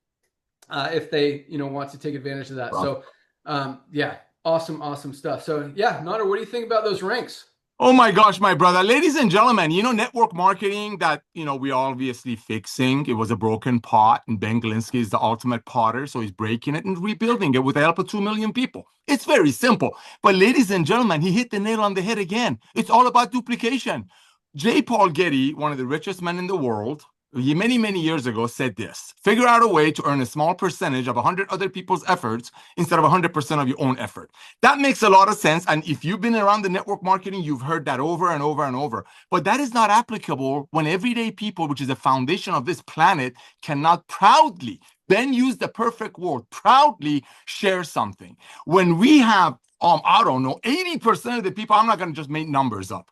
if they want to take advantage of that. Wow. So awesome stuff. So Nodder, what do you think about those ranks? Oh my gosh, my brother. Ladies and gentlemen, network marketing that, we're obviously fixing. It was a broken pot, and Ben Glinsky is the ultimate potter, so he's breaking it and rebuilding it with the help of 2 million people. It's very simple. But ladies and gentlemen, he hit the nail on the head again. It's all about duplication. J. Paul Getty, one of the richest men in the world, many, many years ago said this: figure out a way to earn a small percentage of 100 other people's efforts instead of 100% of your own effort. That makes a lot of sense. And if you've been around the network marketing, you've heard that over and over and over. But that is not applicable when everyday people, which is the foundation of this planet, cannot proudly, then use the perfect word, proudly share something. When we have, I don't know, 80% of the people, I'm not going to just make numbers up.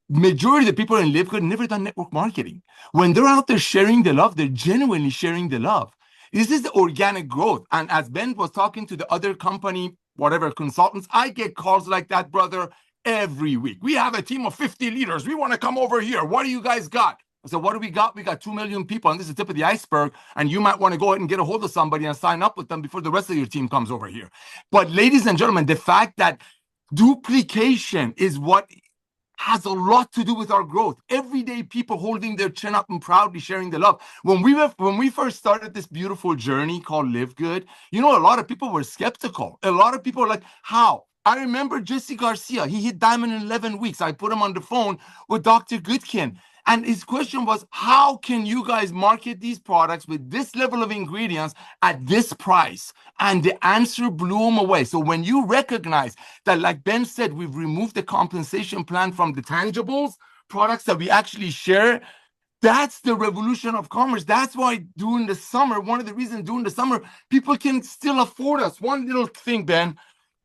Majority of the people in LiveGood never done network marketing. When they're out there sharing the love, they're genuinely sharing the love. This is the organic growth. And as Ben was talking to the other company, whatever consultants, I get calls like that, brother, every week. We have a team of 50 leaders. We want to come over here. What do you guys got? I said, what do we got? We got 2 million people, and this is the tip of the iceberg. And you might want to go ahead and get a hold of somebody and sign up with them before the rest of your team comes over here. But ladies and gentlemen, the fact that duplication is what has a lot to do with our growth. Everyday people holding their chin up and proudly sharing the love. When we first started this beautiful journey called LiveGood, a lot of people were skeptical. A lot of people were like, how? I remember Jesse Garcia. He hit diamond in 11 weeks. I put him on the phone with Dr. Goodkin. And his question was, how can you guys market these products with this level of ingredients at this price? And the answer blew him away. So when you recognize that, like Ben said, we've removed the compensation plan from the tangibles, products that we actually share, that's the revolution of commerce. That's why during the summer, one of the reasons during the summer, people can still afford us. One little thing, Ben,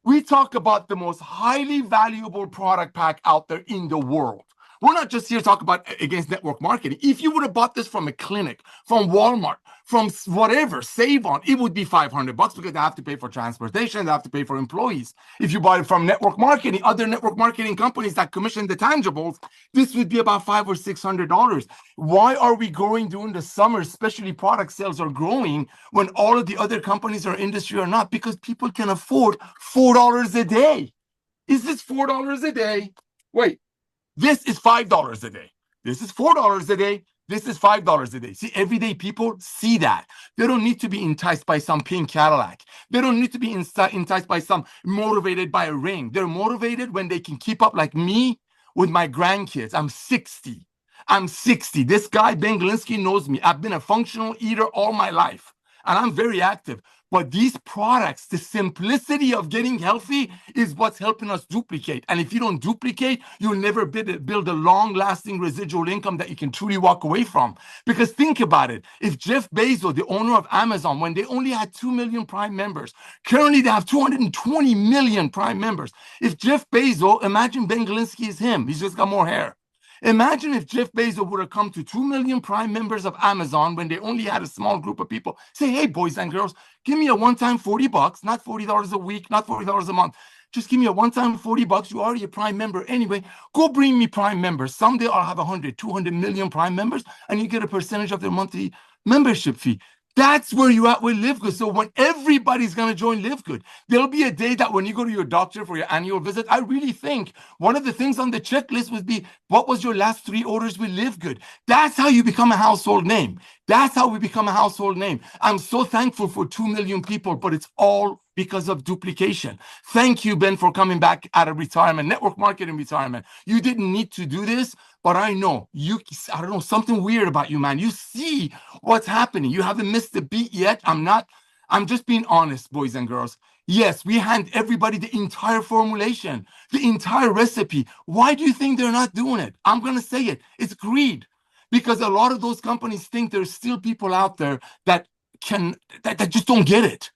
we talk about the most highly valuable product pack out there in the world. We're not just here to talk about against network marketing. If you would have bought this from a clinic, from Walmart, from whatever, Save On, it would be $500 because they have to pay for transportation, they have to pay for employees. If you bought it from network marketing, other network marketing companies that commission the tangibles, this would be about $500 or $600. Why are we growing during the summer, especially product sales are growing when all of the other companies in our industry are not? Because people can afford $4 a day. Is this $4 a day? Wait. This is $5 a day. This is $4 a day. This is $5 a day. See, everyday people see that. They don't need to be enticed by some pink Cadillac. They don't need to be enticed by some motivated by a ring. They're motivated when they can keep up like me with my grandkids. I'm 60. This guy, Ben Glinsky, knows me. I've been a functional eater all my life. And I'm very active. But these products, the simplicity of getting healthy is what's helping us duplicate. And if you don't duplicate, you'll never build a long-lasting residual income that you can truly walk away from. Because think about it. If Jeff Bezos, the owner of Amazon, when they only had 2 million Prime members, currently they have 220 million Prime members. If Jeff Bezos, imagine Ben Galinsky is him. He's just got more hair. Imagine if Jeff Bezos would have come to 2 million Prime members of Amazon when they only had a small group of people. Say, hey, boys and girls, give me a one-time $40, not $40 a week, not $40 a month. Just give me a one-time $40. You're already a Prime member anyway. Go bring me Prime members. Someday I'll have 100, 200 million Prime members, and you get a percentage of their monthly membership fee. That's where you're at with LiveGood. So when everybody's going to join LiveGood, there'll be a day that when you go to your doctor for your annual visit, I really think one of the things on the checklist would be, what was your last 3 orders with LiveGood? That's how you become a household name. That's how we become a household name. I'm so thankful for 2 million people, but it's all because of duplication. Thank you, Ben, for coming back out of retirement, network marketing retirement. You didn't need to do this, but I know I don't know, something weird about you, man. You see what's happening. You haven't missed the beat yet. I'm just being honest, boys and girls. Yes, we hand everybody the entire formulation, the entire recipe. Why do you think they're not doing it? I'm going to say it. It's greed. Because a lot of those companies think there's still people out there that just don't get it.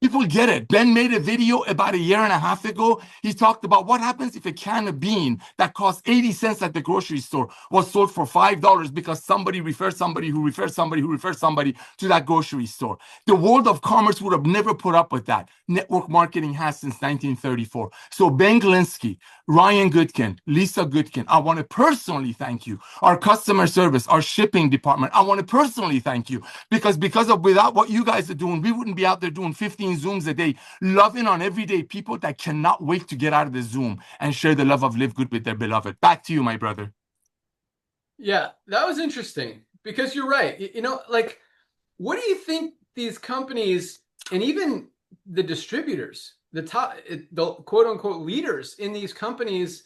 People get it. Ben made a video about 1.5 years ago. He talked about what happens if a can of bean that costs 80 cents at the grocery store was sold for $5 because somebody referred somebody who referred somebody who referred somebody to that grocery store. The world of commerce would have never put up with that. Network marketing has since 1934. So Ben Galinsky, Ryan Goodkin, Lisa Goodkin, I want to personally thank you. Our customer service, our shipping department, I want to personally thank you because without what you guys are doing, we wouldn't be out there doing 15 Zooms a day, loving on everyday people that cannot wait to get out of the Zoom and share the love of LiveGood with their beloved. Back to you, my brother. Yeah, that was interesting because you're right. You know, like, what do you think these companies and even the distributors, the quote unquote leaders in these companies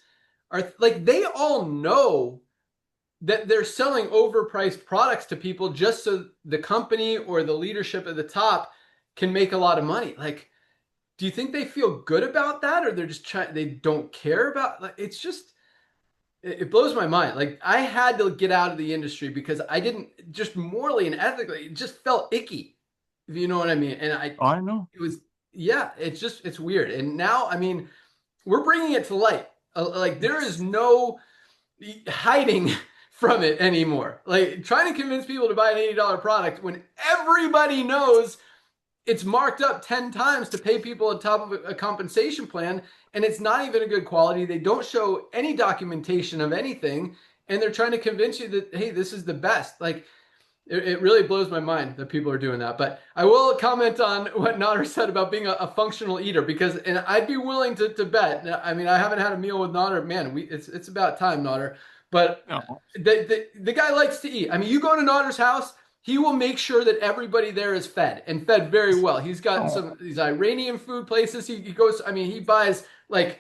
are like? They all know that they're selling overpriced products to people just so the company or the leadership at the top can make a lot of money. Like, do you think they feel good about that, or they're just they don't care about? Like, it's just, it blows my mind. Like, I had to get out of the industry because I didn't, just morally and ethically, it just felt icky, if you know what I mean. And I know it was, yeah, it's weird. And now, I mean, we're bringing it to light. Like, there is no hiding from it anymore. Like, trying to convince people to buy an $80 product when everybody knows it's marked up 10 times to pay people on top of a compensation plan, and it's not even a good quality. They don't show any documentation of anything, and they're trying to convince you that, hey, this is the best. Like, it really blows my mind that people are doing that. But I will comment on what Nader said about being a functional eater, because, and I'd be willing to bet. I mean, I haven't had a meal with Nader. Man, it's about time, Nader. But the guy likes to eat. I mean, you go to Nader's house, he will make sure that everybody there is fed, and fed very well. He's got some these Iranian food places. He goes, I mean, he buys like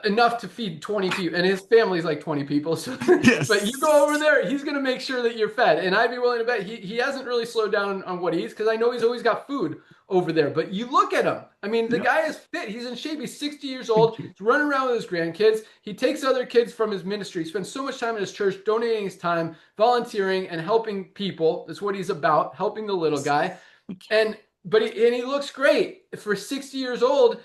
enough to feed 20 people, and his family's like 20 people. So, yes. But you go over there, he's going to make sure that you're fed. And I'd be willing to bet he hasn't really slowed down on what he eats, because I know he's always got food over there. But you look at him. I mean, the guy is fit. He's in shape. He's 60 years old. He's running around with his grandkids. He takes other kids from his ministry. He spends so much time in his church, donating his time, volunteering, and helping people. That's what he's about, helping the little guy. But he looks great for 60 years old,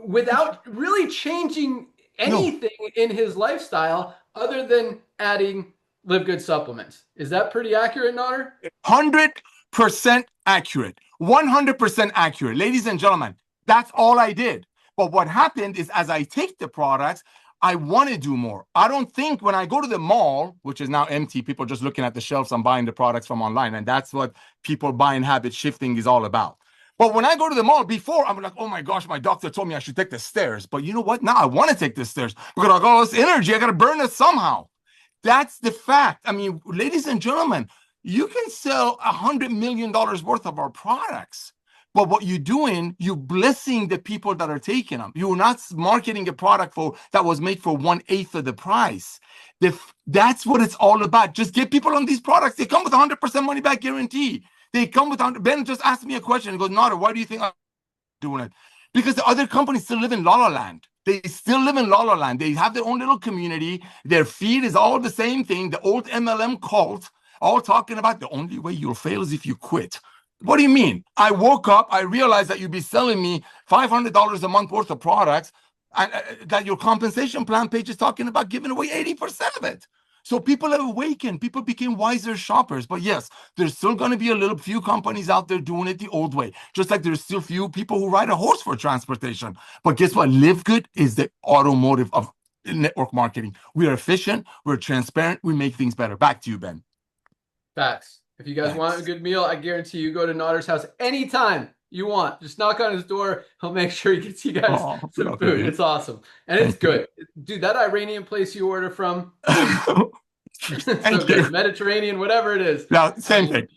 without really changing anything in his lifestyle other than adding LiveGood supplements. Is that pretty accurate, Nader? 100% accurate. 100% accurate. Ladies and gentlemen, that's all I did. But what happened is, as I take the products, I want to do more. I don't think when I go to the mall, which is now empty, people just looking at the shelves and buying the products from online. And that's what people buying habit shifting is all about. But when I go to the mall, before, I'm like, oh my gosh, my doctor told me I should take the stairs. But you know what? Now I want to take the stairs because I got all this energy. I got to burn it somehow. That's the fact. I mean, ladies and gentlemen, you can sell $100 million worth of our products. But what you're doing, you're blessing the people that are taking them. You're not marketing a product that was made for 1/8 of the price. That's what it's all about. Just get people on these products. They come with 100% money back guarantee. They come without. Ben just asked me a question. He goes, Nada, why do you think I'm doing it? Because the other companies still live in La La Land. They still live in La La Land. They have their own little community. Their feed is all the same thing. The old MLM cult, all talking about the only way you'll fail is if you quit. What do you mean? I woke up, I realized that you'd be selling me $500 a month worth of products, and that your compensation plan page is talking about giving away 80% of it. So people have awakened. People became wiser shoppers. But yes, there's still going to be a little few companies out there doing it the old way. Just like there's still few people who ride a horse for transportation. But guess what? LiveGood is the automotive of network marketing. We are efficient. We're transparent. We make things better. Back to you, Ben. Facts. If you guys want a good meal, I guarantee you go to Nader's house anytime you want. Just knock on his door. He'll make sure he gets you guys some food. It's awesome. And it's good. Dude, that Iranian place you order from, so good. Mediterranean, whatever it is. Yeah, same thing.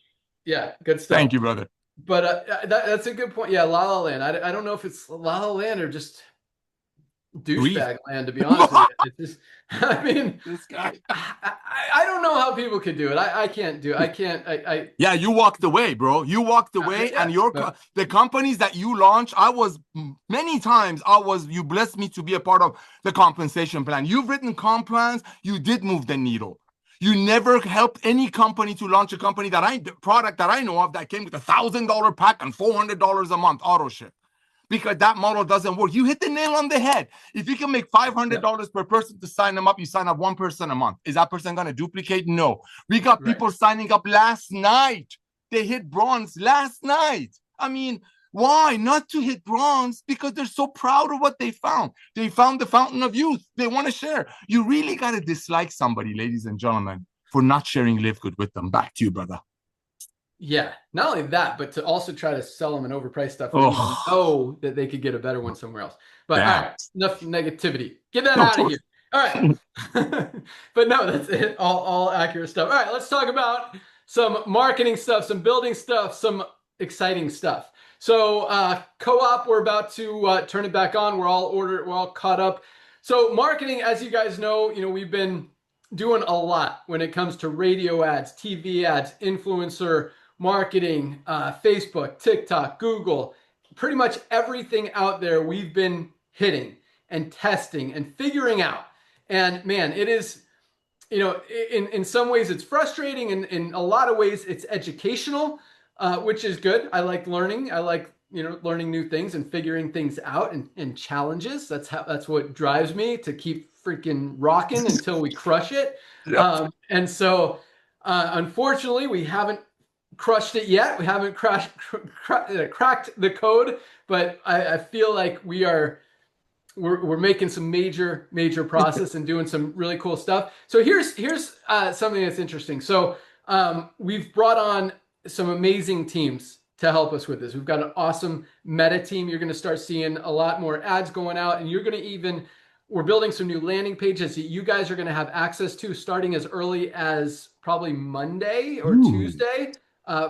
Yeah, good stuff. Thank you, brother. But that's a good point. Yeah, La La Land. I don't know if it's La La Land or just douchebag land, to be honest with you. It's just, I mean, this guy. I don't know how people could do it. I can't do it. Yeah, you walked away, bro. You walked away, and the companies that you launched, you blessed me to be a part of the compensation plan. You've written comp plans. You did move the needle. You never helped any company to launch a company product that I know of that came with $1,000 pack and $400 a month auto ship. Because that model doesn't work. You hit the nail on the head. If you can make $500 per person to sign them up, you sign up one person a month. Is that person going to duplicate? No. We got people signing up last night. They hit bronze last night. I mean, why not to hit bronze? Because they're so proud of what they found. They found the fountain of youth. They want to share. You really got to dislike somebody, ladies and gentlemen, for not sharing LiveGood with them. Back to you, brother. Yeah, not only that, but to also try to sell them an overpriced stuff and know that they could get a better one somewhere else. But all right, enough negativity. Get that out of here. All right. But no, that's it. All accurate stuff. All right, let's talk about some marketing stuff, some building stuff, some exciting stuff. So co-op, we're about to turn it back on. We're all caught up. So marketing, as you guys know, we've been doing a lot when it comes to radio ads, TV ads, influencer marketing, Facebook, TikTok, Google, pretty much everything out there we've been hitting and testing and figuring out. And man, it is, in some ways it's frustrating, and in a lot of ways it's educational, which is good. I like learning. I like, learning new things and figuring things out and challenges. That's what drives me to keep freaking rocking until we crush it. Yep. And so, unfortunately, we haven't crushed it yet. We haven't cracked the code, but I feel like we're making some major process and doing some really cool stuff. So here's something that's interesting. So we've brought on some amazing teams to help us with this. We've got an awesome meta team. You're going to start seeing a lot more ads going out, and you're going to we're building some new landing pages that you guys are going to have access to starting as early as probably Monday or Tuesday,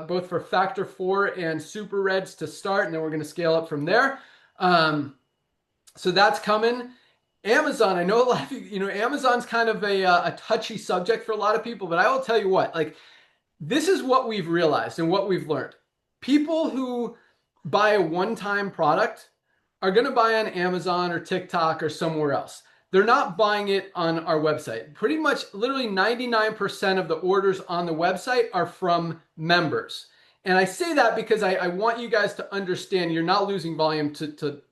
both for Factor 4 and Super Reds to start, and then we're going to scale up from there. So that's coming. Amazon, I know a lot of you, Amazon's kind of a touchy subject for a lot of people, but I will tell you what, this is what we've realized and what we've learned. People who buy a one-time product are going to buy on Amazon or TikTok or somewhere else. They're not buying it on our website. Pretty much literally 99% of the orders on the website are from members. And I say that because I want you guys to understand you're not losing volume to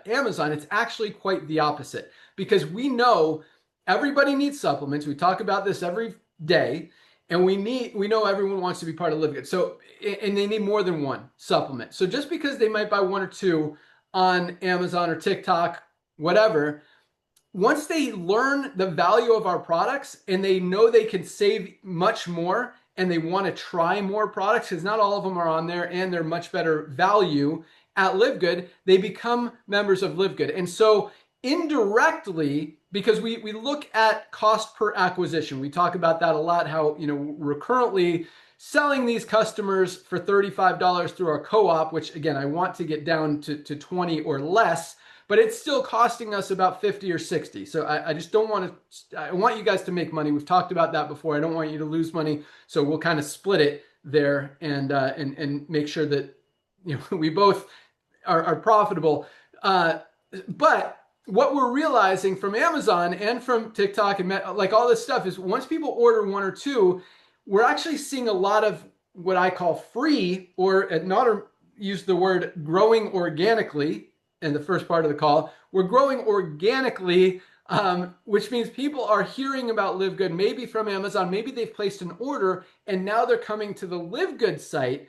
Amazon. It's actually quite the opposite, because we know everybody needs supplements. We talk about this every day, and we know everyone wants to be part of LiveGood. So, and they need more than one supplement. So just because they might buy one or two on Amazon or TikTok, whatever, once they learn the value of our products and they know they can save much more and they want to try more products, because not all of them are on there and they're much better value at LiveGood, they become members of LiveGood. And so indirectly, because we look at cost per acquisition, we talk about that a lot, how we're currently selling these customers for $35 through our co-op, which again, I want to get down to 20 or less, but it's still costing us about 50 or 60. So I just don't want to, I want you guys to make money. We've talked about that before. I don't want you to lose money. So we'll kind of split it there and make sure that we both are profitable. But what we're realizing from Amazon and from TikTok and like all this stuff is once people order one or two, we're actually seeing a lot of what I call free, or not use the word growing organically in the first part of the call. We're growing organically, which means people are hearing about LiveGood, maybe from Amazon, maybe they've placed an order, and now they're coming to the LiveGood site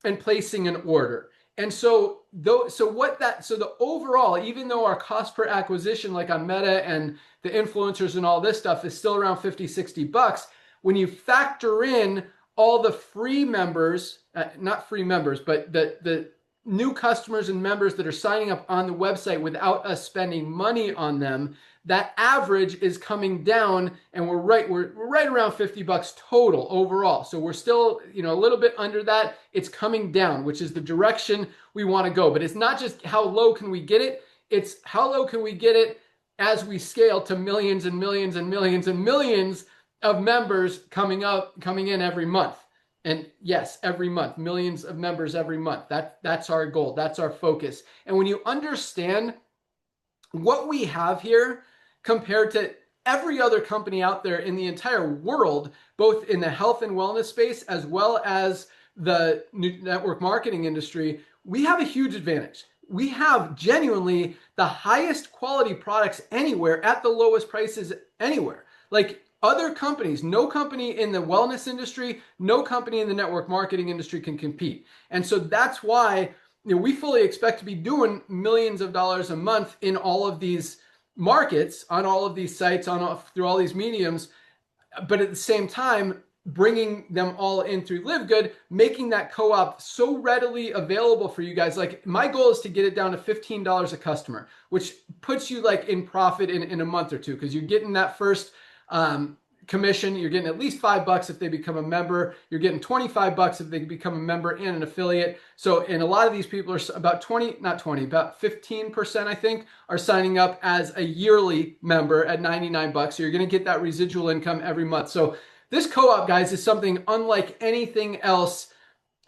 and placing an order. And so the overall, even though our cost per acquisition, like on Meta and the influencers and all this stuff, is still around $50-$60, when you factor in all the free members, not free members, but the new customers and members that are signing up on the website without us spending money on them, that average is coming down, and we're right around $50 total overall. So we're still, a little bit under that. It's coming down, which is the direction we want to go. But it's not just how low can we get it, it's how low can we get it as we scale to millions and millions and millions and millions of members coming in every month. And yes, every month, millions of members every month. That's our goal. That's our focus. And when you understand what we have here compared to every other company out there in the entire world, both in the health and wellness space, as well as the network marketing industry, we have a huge advantage. We have genuinely the highest quality products anywhere at the lowest prices anywhere. Like other companies, no company in the wellness industry, no company in the network marketing industry can compete. And so that's why we fully expect to be doing millions of dollars a month in all of these markets, on all of these sites, through all these mediums, but at the same time, bringing them all in through LiveGood, making that co-op so readily available for you guys. Like my goal is to get it down to $15 a customer, which puts you like in profit in a month or two, because you're getting that first commission. You're getting at least $5 if they become a member. You're getting $25 if they become a member and an affiliate. So, and a lot of these people are about 15%, I think, are signing up as a yearly member at $99. So you're going to get that residual income every month. So this co-op, guys, is something unlike anything else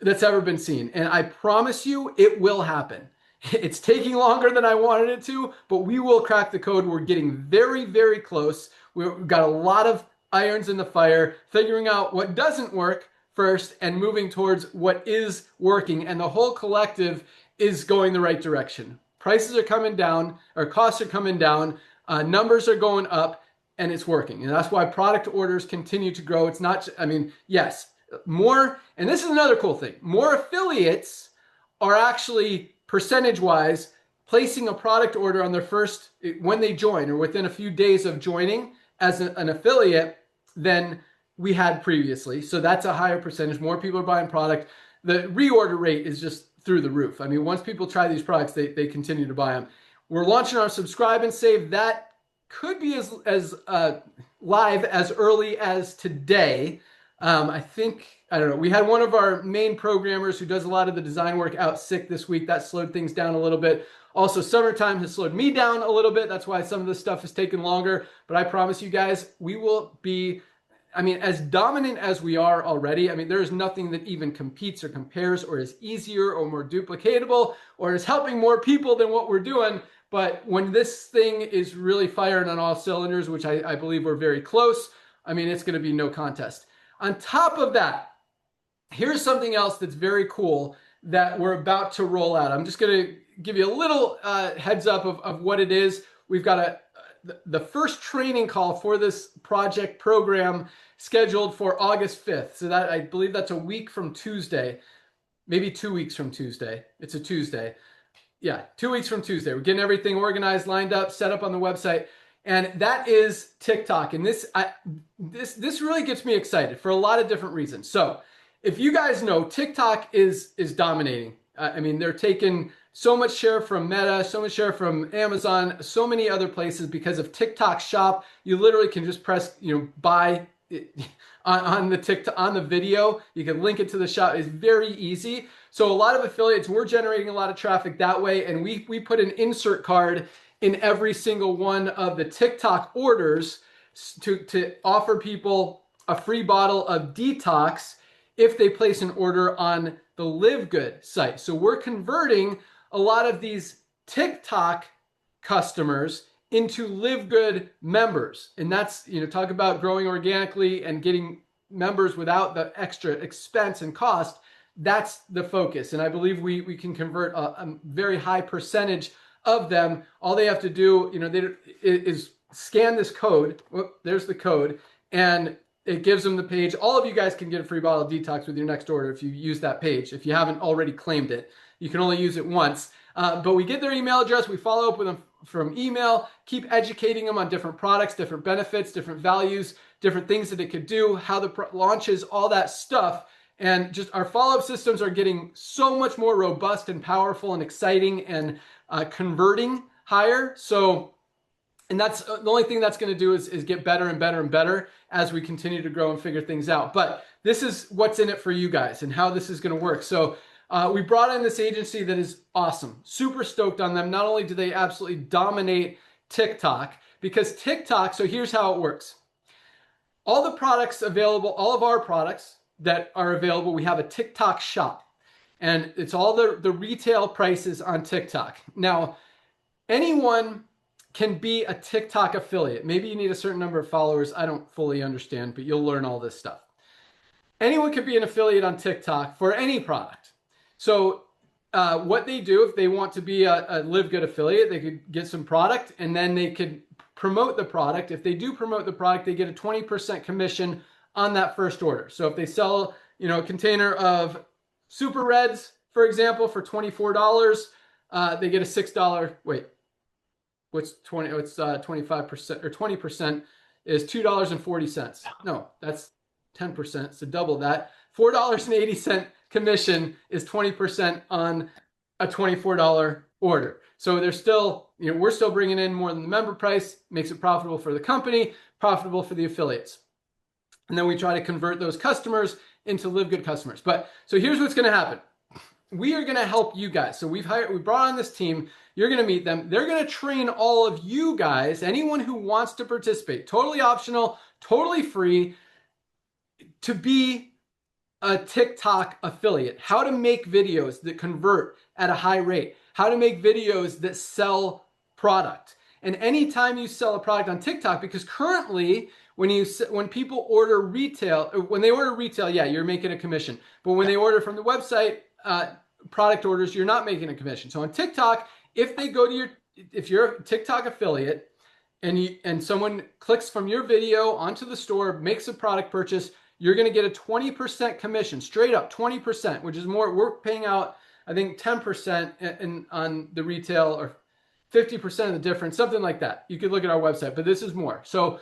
that's ever been seen. And I promise you it will happen. It's taking longer than I wanted it to, but we will crack the code. We're getting very, very close. We've got a lot of irons in the fire, figuring out what doesn't work first and moving towards what is working. And the whole collective is going the right direction. Prices are coming down, or costs are coming down, numbers are going up, and it's working. And that's why product orders continue to grow. It's not, yes, more, and this is another cool thing. More affiliates are actually percentage-wise placing a product order on their first, when they join or within a few days of joining as an affiliate than we had previously. So that's a higher percentage. More people are buying product. The reorder rate is just through the roof. Once people try these products, they continue to buy them. We're launching our subscribe and save. That could be as live as early as today. I don't know. We had one of our main programmers who does a lot of the design work out sick this week. That slowed things down a little bit. Also, summertime has slowed me down a little bit. That's why some of this stuff is taking longer. But I promise you guys, we will be, as dominant as we are already. There is nothing that even competes or compares or is easier or more duplicatable or is helping more people than what we're doing. But when this thing is really firing on all cylinders, which I believe we're very close, it's going to be no contest. On top of that, here's something else that's very cool that we're about to roll out. I'm just going to give you a little heads up of what it is. We've got the first training call for this project program scheduled for August 5th. So that, I believe that's a week from Tuesday, maybe 2 weeks from Tuesday. It's a Tuesday. Yeah, 2 weeks from Tuesday. We're getting everything organized, lined up, set up on the website. And that is TikTok. And this really gets me excited for a lot of different reasons. So if you guys know, TikTok is dominating. They're taking so much share from Meta, so much share from Amazon, so many other places because of TikTok Shop. You literally can just press, buy on the video. You can link it to the shop. It's very easy. So a lot of affiliates, we're generating a lot of traffic that way. And we put an insert card in every single one of the TikTok orders to offer people a free bottle of Detox if they place an order on the LiveGood site. So we're converting a lot of these TikTok customers into LiveGood members. And that's, talk about growing organically and getting members without the extra expense and cost. That's the focus. And I believe we can convert a very high percentage of them. All they have to do, is scan this code. Whoop, there's the code. And it gives them the page. All of you guys can get a free bottle of detox with your next order if you use that page. If you haven't already claimed it, you can only use it once. But we get their email address. We follow up with them from email, keep educating them on different products, different benefits, different values, different things that it could do, how the launches, all that stuff. And just our follow-up systems are getting so much more robust and powerful and exciting and converting higher. So, and that's the only thing that's going to do is get better and better and better as we continue to grow and figure things out. But this is what's in it for you guys and how this is going to work. So we brought in this agency that is awesome. Super stoked on them. Not only do they absolutely dominate TikTok, because TikTok, so here's how it works. All the products available, all of our products that are available, we have a TikTok shop. And it's all the retail prices on TikTok. Now, anyone can be a TikTok affiliate. Maybe you need a certain number of followers. I don't fully understand, but you'll learn all this stuff. Anyone could be an affiliate on TikTok for any product. So what they do, if they want to be a LiveGood affiliate, they could get some product and then they could promote the product. If they do promote the product, they get a 20% commission on that first order. So if they sell, a container of Super Reds, for example, for $24, they get a $6, wait, what's 20, it's 25% or 20% is $2.40. No, that's 10%, so double that. $4.80 commission is 20% on a $24 order. So they're still, we're still bringing in more than the member price, makes it profitable for the company, profitable for the affiliates. And then we try to convert those customers into LiveGood customers. But so here's what's going to happen. We are going to help you guys. So we brought on this team. You're going to meet them. They're going to train all of you guys, anyone who wants to participate, totally optional, totally free, to be a TikTok affiliate, how to make videos that convert at a high rate, how to make videos that sell product. And anytime you sell a product on TikTok, because currently when people order retail, when they order retail, yeah, you're making a commission. But when they order from the website, product orders, you're not making a commission. So on TikTok, if they go to if you're a TikTok affiliate and someone clicks from your video onto the store, makes a product purchase, you're going to get a 20% commission, straight up 20%, which is more. We're paying out, I think, 10% on the retail, or 50% of the difference, something like that. You could look at our website, but this is more. So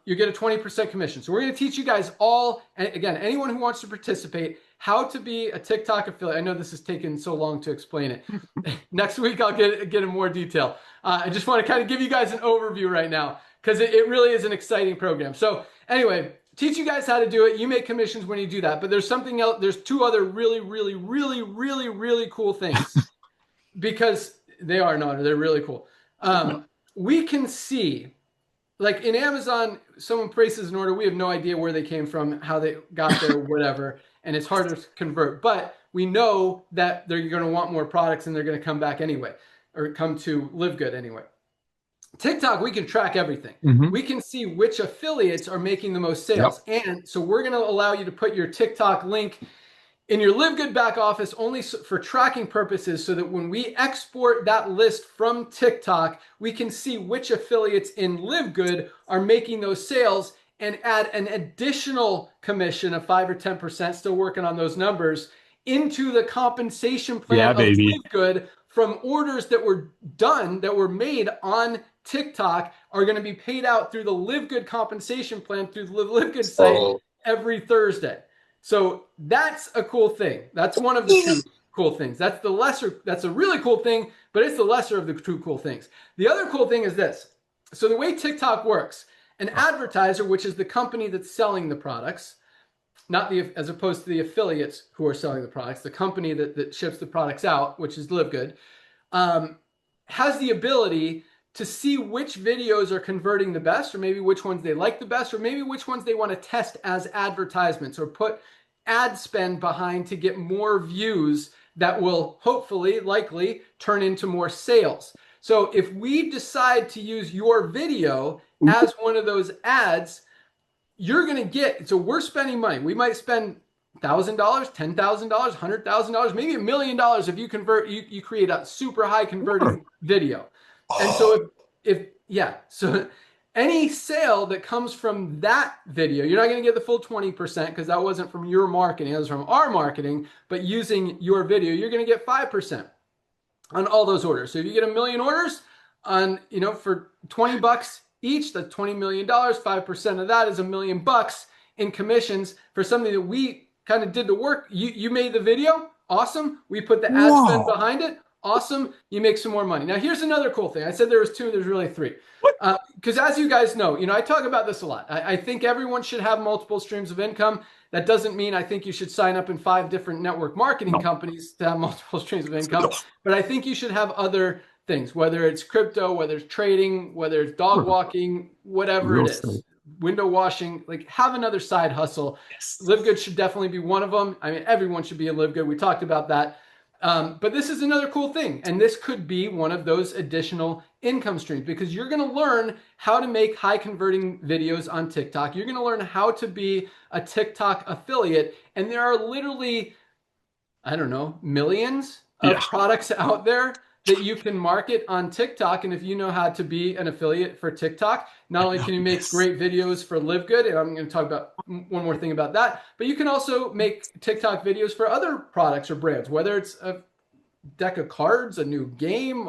you get a 20% commission. So we're going to teach you guys all, and again, anyone who wants to participate, how to be a TikTok affiliate. I know this has taken so long to explain it. Next week, I'll get in more detail. I just want to kind of give you guys an overview right now, because it really is an exciting program. So anyway, teach you guys how to do it. You make commissions when you do that. But there's something else. There's two other really, really, really, really, really cool things, because they're really cool. We can see, like in Amazon, someone places an order, we have no idea where they came from, how they got there, whatever, and it's hard to convert. But we know that they're going to want more products and they're going to come back anyway, or come to LiveGood anyway. TikTok, we can track everything. Mm-hmm. We can see which affiliates are making the most sales. Yep. And so we're going to allow you to put your TikTok link in your LiveGood back office only for tracking purposes, so that when we export that list from TikTok, we can see which affiliates in LiveGood are making those sales and add an additional commission of 5 or 10%, still working on those numbers, into the compensation plan of LiveGood from orders that were done, that were made on TikTok, are going to be paid out through the LiveGood compensation plan through the LiveGood site every Thursday. So that's a cool thing. That's one of the two cool things. That's a really cool thing, but it's the lesser of the two cool things. The other cool thing is this. So the way TikTok works, an advertiser, which is the company that's selling the products, as opposed to the affiliates who are selling the products, the company that ships the products out, which is LiveGood, has the ability to see which videos are converting the best, or maybe which ones they like the best, or maybe which ones they want to test as advertisements or put ad spend behind to get more views that will hopefully, likely turn into more sales. So if we decide to use your video as one of those ads, you're going to get, so we're spending money. We might spend $1,000, $10,000, $100,000, maybe $1 million if you convert, you create a super high converting video. And so so any sale that comes from that video, you're not going to get the full 20% because that wasn't from your marketing, that was from our marketing, but using your video, you're going to get 5% on all those orders. So if you get 1 million orders on, for $20 each, that's $20 million, 5% of that is $1 million in commissions for something that we kind of did the work. You made the video, awesome. We put the ad spend behind it, awesome. You make some more money. Now here's another cool thing. I said there was 2, there's really 3. Because as you guys know, I talk about this a lot. I think everyone should have multiple streams of income. That doesn't mean I think you should sign up in 5 different network marketing companies to have multiple streams of income. But I think you should have other things, whether it's crypto, whether it's trading, whether it's dog walking, whatever it is, window washing, like have another side hustle. LiveGood should definitely be one of them. I mean, everyone should be in LiveGood. We talked about that. But this is another cool thing. And this could be one of those additional income streams because you're going to learn how to make high converting videos on TikTok. You're going to learn how to be a TikTok affiliate. And there are literally, I don't know, millions of products out there that you can market on TikTok. And if you know how to be an affiliate for TikTok, not only can you make great videos for LiveGood, and I'm going to talk about one more thing about that, but you can also make TikTok videos for other products or brands, whether it's a deck of cards, a new game,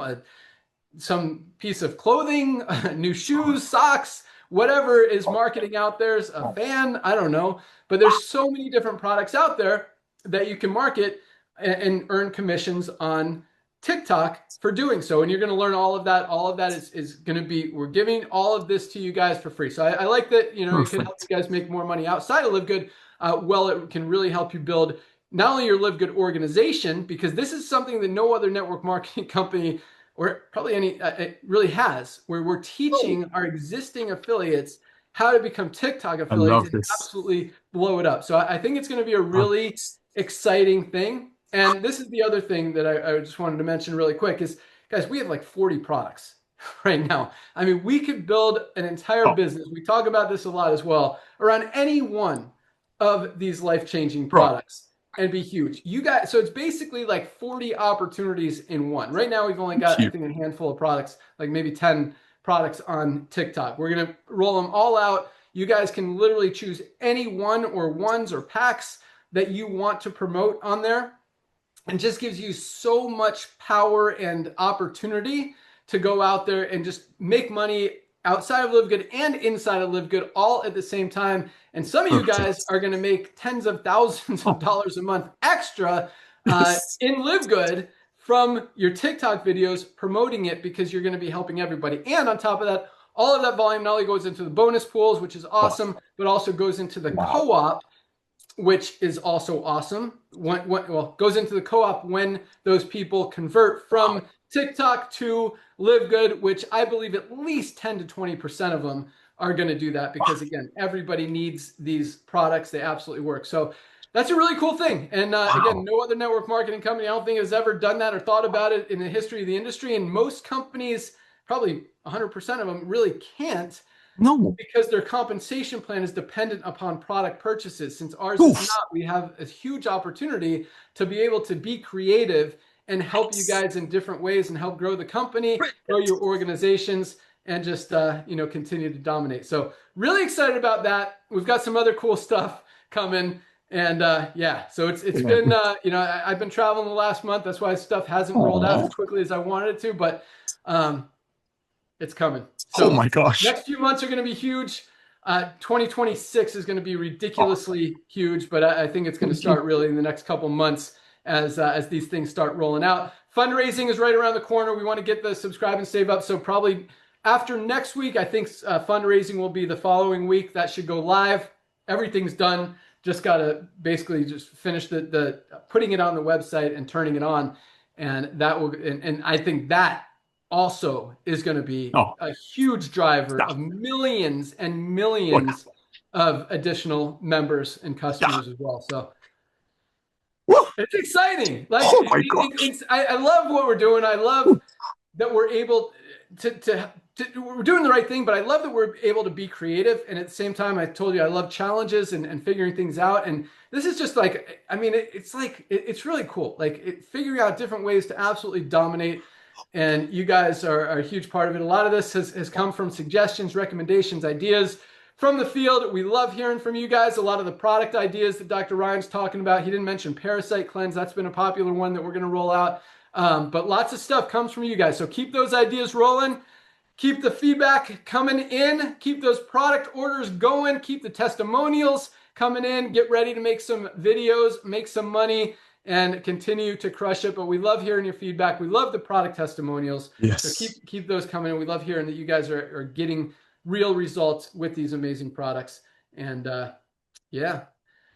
some piece of clothing, new shoes, socks, whatever is marketing out there, a fan, I don't know. But there's so many different products out there that you can market and earn commissions on TikTok for doing so. And you're going to learn all of that. All of that is going to be, we're giving all of this to you guys for free. So I like that, it can help you guys make more money outside of LiveGood. It can really help you build not only your LiveGood organization, because this is something that no other network marketing company or probably any it really has, where we're teaching our existing affiliates how to become TikTok affiliates and absolutely blow it up. So I think it's going to be a really exciting thing. And this is the other thing that I just wanted to mention really quick is, guys, we have like 40 products right now. I mean, we could build an entire business. We talk about this a lot as well, around any one of these life-changing products and be huge. You got, so it's basically like 40 opportunities in one. Right now, we've only got, I think, a handful of products, like maybe 10 products on TikTok. We're going to roll them all out. You guys can literally choose any one or ones or packs that you want to promote on there. And just gives you so much power and opportunity to go out there and just make money outside of LiveGood and inside of LiveGood all at the same time. And some of you guys are going to make tens of thousands of dollars a month extra in LiveGood from your TikTok videos promoting it because you're going to be helping everybody. And on top of that, all of that volume not only goes into the bonus pools, which is awesome, but also goes into the co-op, which is also awesome. Goes into the co-op when those people convert from TikTok to LiveGood, which I believe at least 10 to 20% of them are going to do that because, again, everybody needs these products. They absolutely work. So that's a really cool thing. And again, no other network marketing company, I don't think, has ever done that or thought about it in the history of the industry. And most companies, probably 100% of them, really can't. No, because their compensation plan is dependent upon product purchases. Since ours is not, we have a huge opportunity to be able to be creative and help you guys in different ways and help grow the company, grow your organizations, and just continue to dominate. So really excited about that. We've got some other cool stuff coming, and so it's been I've been traveling the last month. That's why stuff hasn't rolled out as quickly as I wanted it to, but it's coming. So, oh my gosh. Next few months are going to be huge. 2026 is going to be ridiculously huge, but I think it's going to start really in the next couple months as these things start rolling out. Fundraising is right around the corner. We want to get the subscribe and save up. So probably after next week, I think fundraising will be the following week. That should go live. Everything's done. Just got to basically just finish the putting it on the website and turning it on. And that will, and I think that also is going to be a huge driver of millions and millions of additional members and customers as well. So Woo! It's exciting. Like, Oh my gosh. I love what we're doing. I love that we're able to we're doing the right thing, but I love that we're able to be creative. And at the same time, I told you I love challenges and figuring things out. And this is just like, I mean, it's really cool. Like figuring out different ways to absolutely dominate. And you guys are a huge part of it. A lot of this has come from suggestions, recommendations, ideas from the field. We love hearing from you guys. A lot of the product ideas that Dr. Ryan's talking about. He didn't mention Parasite Cleanse. That's been a popular one that we're going to roll out. But lots of stuff comes from you guys. So keep those ideas rolling. Keep the feedback coming in. Keep those product orders going. Keep the testimonials coming in. Get ready to make some videos, make some money, and continue to crush it. But we love hearing your feedback. We love the product testimonials. Yes. So keep those coming in. We love hearing that you guys are getting real results with these amazing products. And yeah,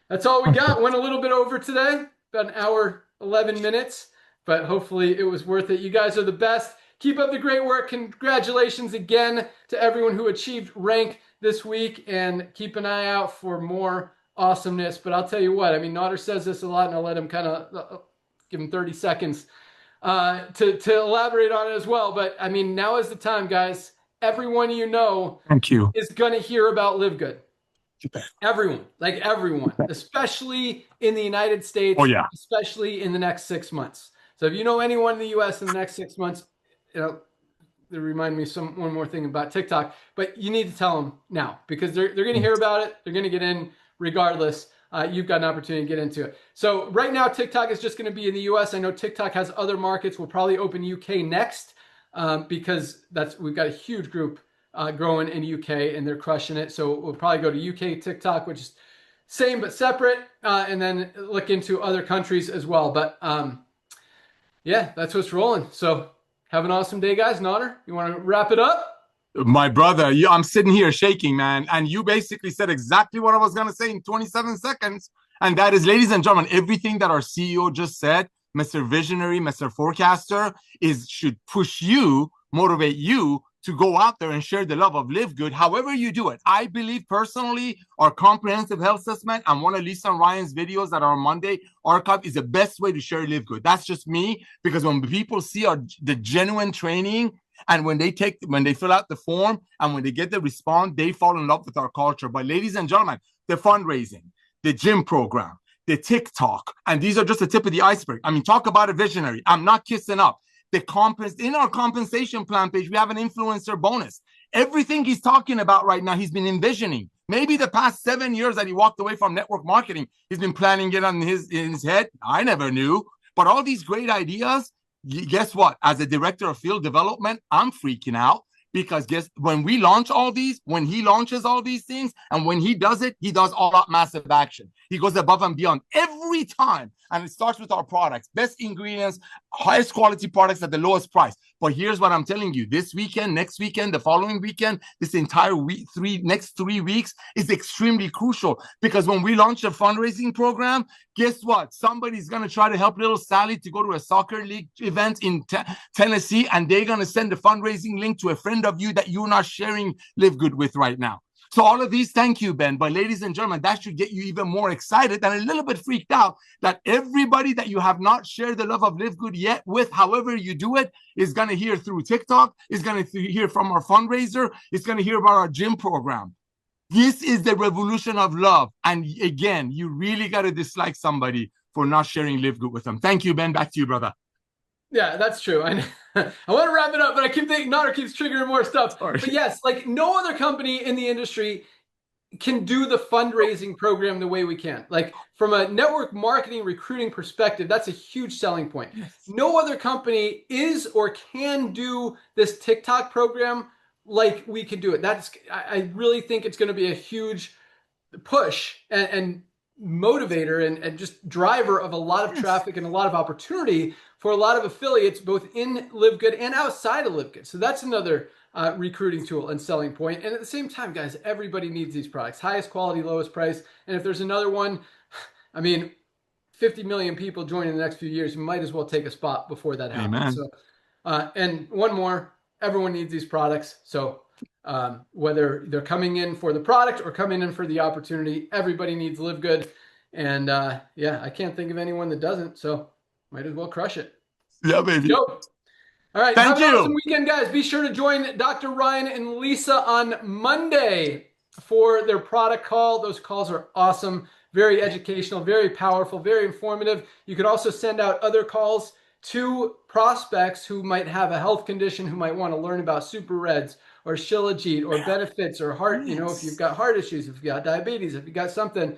that's all we got. Went a little bit over today, about an hour, 11 minutes, but hopefully it was worth it. You guys are the best. Keep up the great work. Congratulations again to everyone who achieved rank this week, and keep an eye out for more awesomeness. But I'll tell you what, I mean, Notter says this a lot, and I'll let him kind of give him 30 seconds to elaborate on it as well. But I mean, now is the time, guys. Everyone you know Thank you. is going to hear about LiveGood. Everyone, like everyone, especially in the United States, Oh, yeah. especially in the next 6 months. So if you know anyone in the US in the next 6 months, you know, they remind me one more thing about TikTok, but you need to tell them now, because they're going to hear about it. They're going to get in regardless. You've got an opportunity to get into it. So right now, TikTok is just going to be in the US. I know TikTok has other markets. We'll probably open UK next, because we've got a huge group growing in UK, and they're crushing it. So we'll probably go to UK TikTok, which is same but separate, and then look into other countries as well. But yeah, that's what's rolling. So have an awesome day, guys. Notter, you want to wrap it up? My brother, I'm sitting here shaking, man. And you basically said exactly what I was going to say in 27 seconds. And that is, ladies and gentlemen, everything that our CEO just said, Mr. Visionary, Mr. Forecaster, should push you, motivate you to go out there and share the love of LiveGood, however you do it. I believe personally, our comprehensive health assessment and one of Lisa and Ryan's videos that are on Monday archive is the best way to share LiveGood. That's just me, because when people see the genuine training, and when they fill out the form and when they get the response, they fall in love with our culture. But ladies and gentlemen, the fundraising, the gym program, the TikTok, and these are just the tip of the iceberg. I mean, talk about a visionary. I'm not kissing up. In our compensation plan page, we have an influencer bonus. Everything he's talking about right now, he's been envisioning. Maybe the past 7 years that he walked away from network marketing, he's been planning it in his head. I never knew. But all these great ideas, guess what? As a director of field development, I'm freaking out, because when we launch all these, when he launches all these things, and when he does it, he does all out massive action. He goes above and beyond every time. And it starts with our products, best ingredients, highest quality products at the lowest price. But here's what I'm telling you: this weekend, next weekend, the following weekend, this entire week, next 3 weeks is extremely crucial, because when we launch a fundraising program, guess what? Somebody's going to try to help little Sally to go to a soccer league event in Tennessee, and they're going to send a fundraising link to a friend of you that you're not sharing LiveGood with right now. So all of these, thank you, Ben. But ladies and gentlemen, that should get you even more excited and a little bit freaked out that everybody that you have not shared the love of LiveGood yet with, however you do it, is going to hear through TikTok, is going to hear from our fundraiser, is going to hear about our gym program. This is the revolution of love. And again, you really got to dislike somebody for not sharing LiveGood with them. Thank you, Ben. Back to you, brother. Yeah, that's true. I want to wrap it up, but I keep thinking Notter keeps triggering more stuff. Sorry. But yes, like no other company in the industry can do the fundraising program the way we can. Like from a network marketing recruiting perspective, that's a huge selling point. Yes. No other company is or can do this TikTok program like we can do it. I really think it's going to be a huge push and motivator and just driver of a lot of traffic and a lot of opportunity for a lot of affiliates, both in LiveGood and outside of LiveGood. So that's another recruiting tool and selling point. And at the same time, guys, everybody needs these products. Highest quality, lowest price. And if there's another one, I mean, 50 million people join in the next few years, you might as well take a spot before that happens. Amen. So, and one more, everyone needs these products. So whether they're coming in for the product or coming in for the opportunity, everybody needs LiveGood. And yeah, I can't think of anyone that doesn't. So might as well crush it. Yeah, baby. Go. All right. Thank have an you. awesome weekend, guys. Be sure to join Dr. Ryan and Lisa on Monday for their product call. Those calls are awesome. Very educational, very powerful, very informative. You could also send out other calls to prospects who might have a health condition, who might want to learn about super reds or Shilajit or benefits or heart, you know, if you've got heart issues, if you've got diabetes, if you've got something,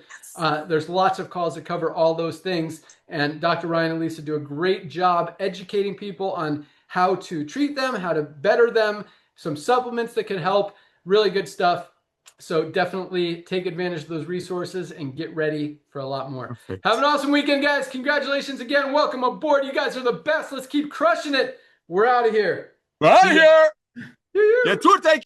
there's lots of calls that cover all those things. And Dr. Ryan and Lisa do a great job educating people on how to treat them, how to better them, some supplements that can help, really good stuff. So definitely take advantage of those resources and get ready for a lot more. Perfect. Have an awesome weekend, guys. Congratulations again. Welcome aboard. You guys are the best. Let's keep crushing it. We're out of here. We're out of here. Get tour take.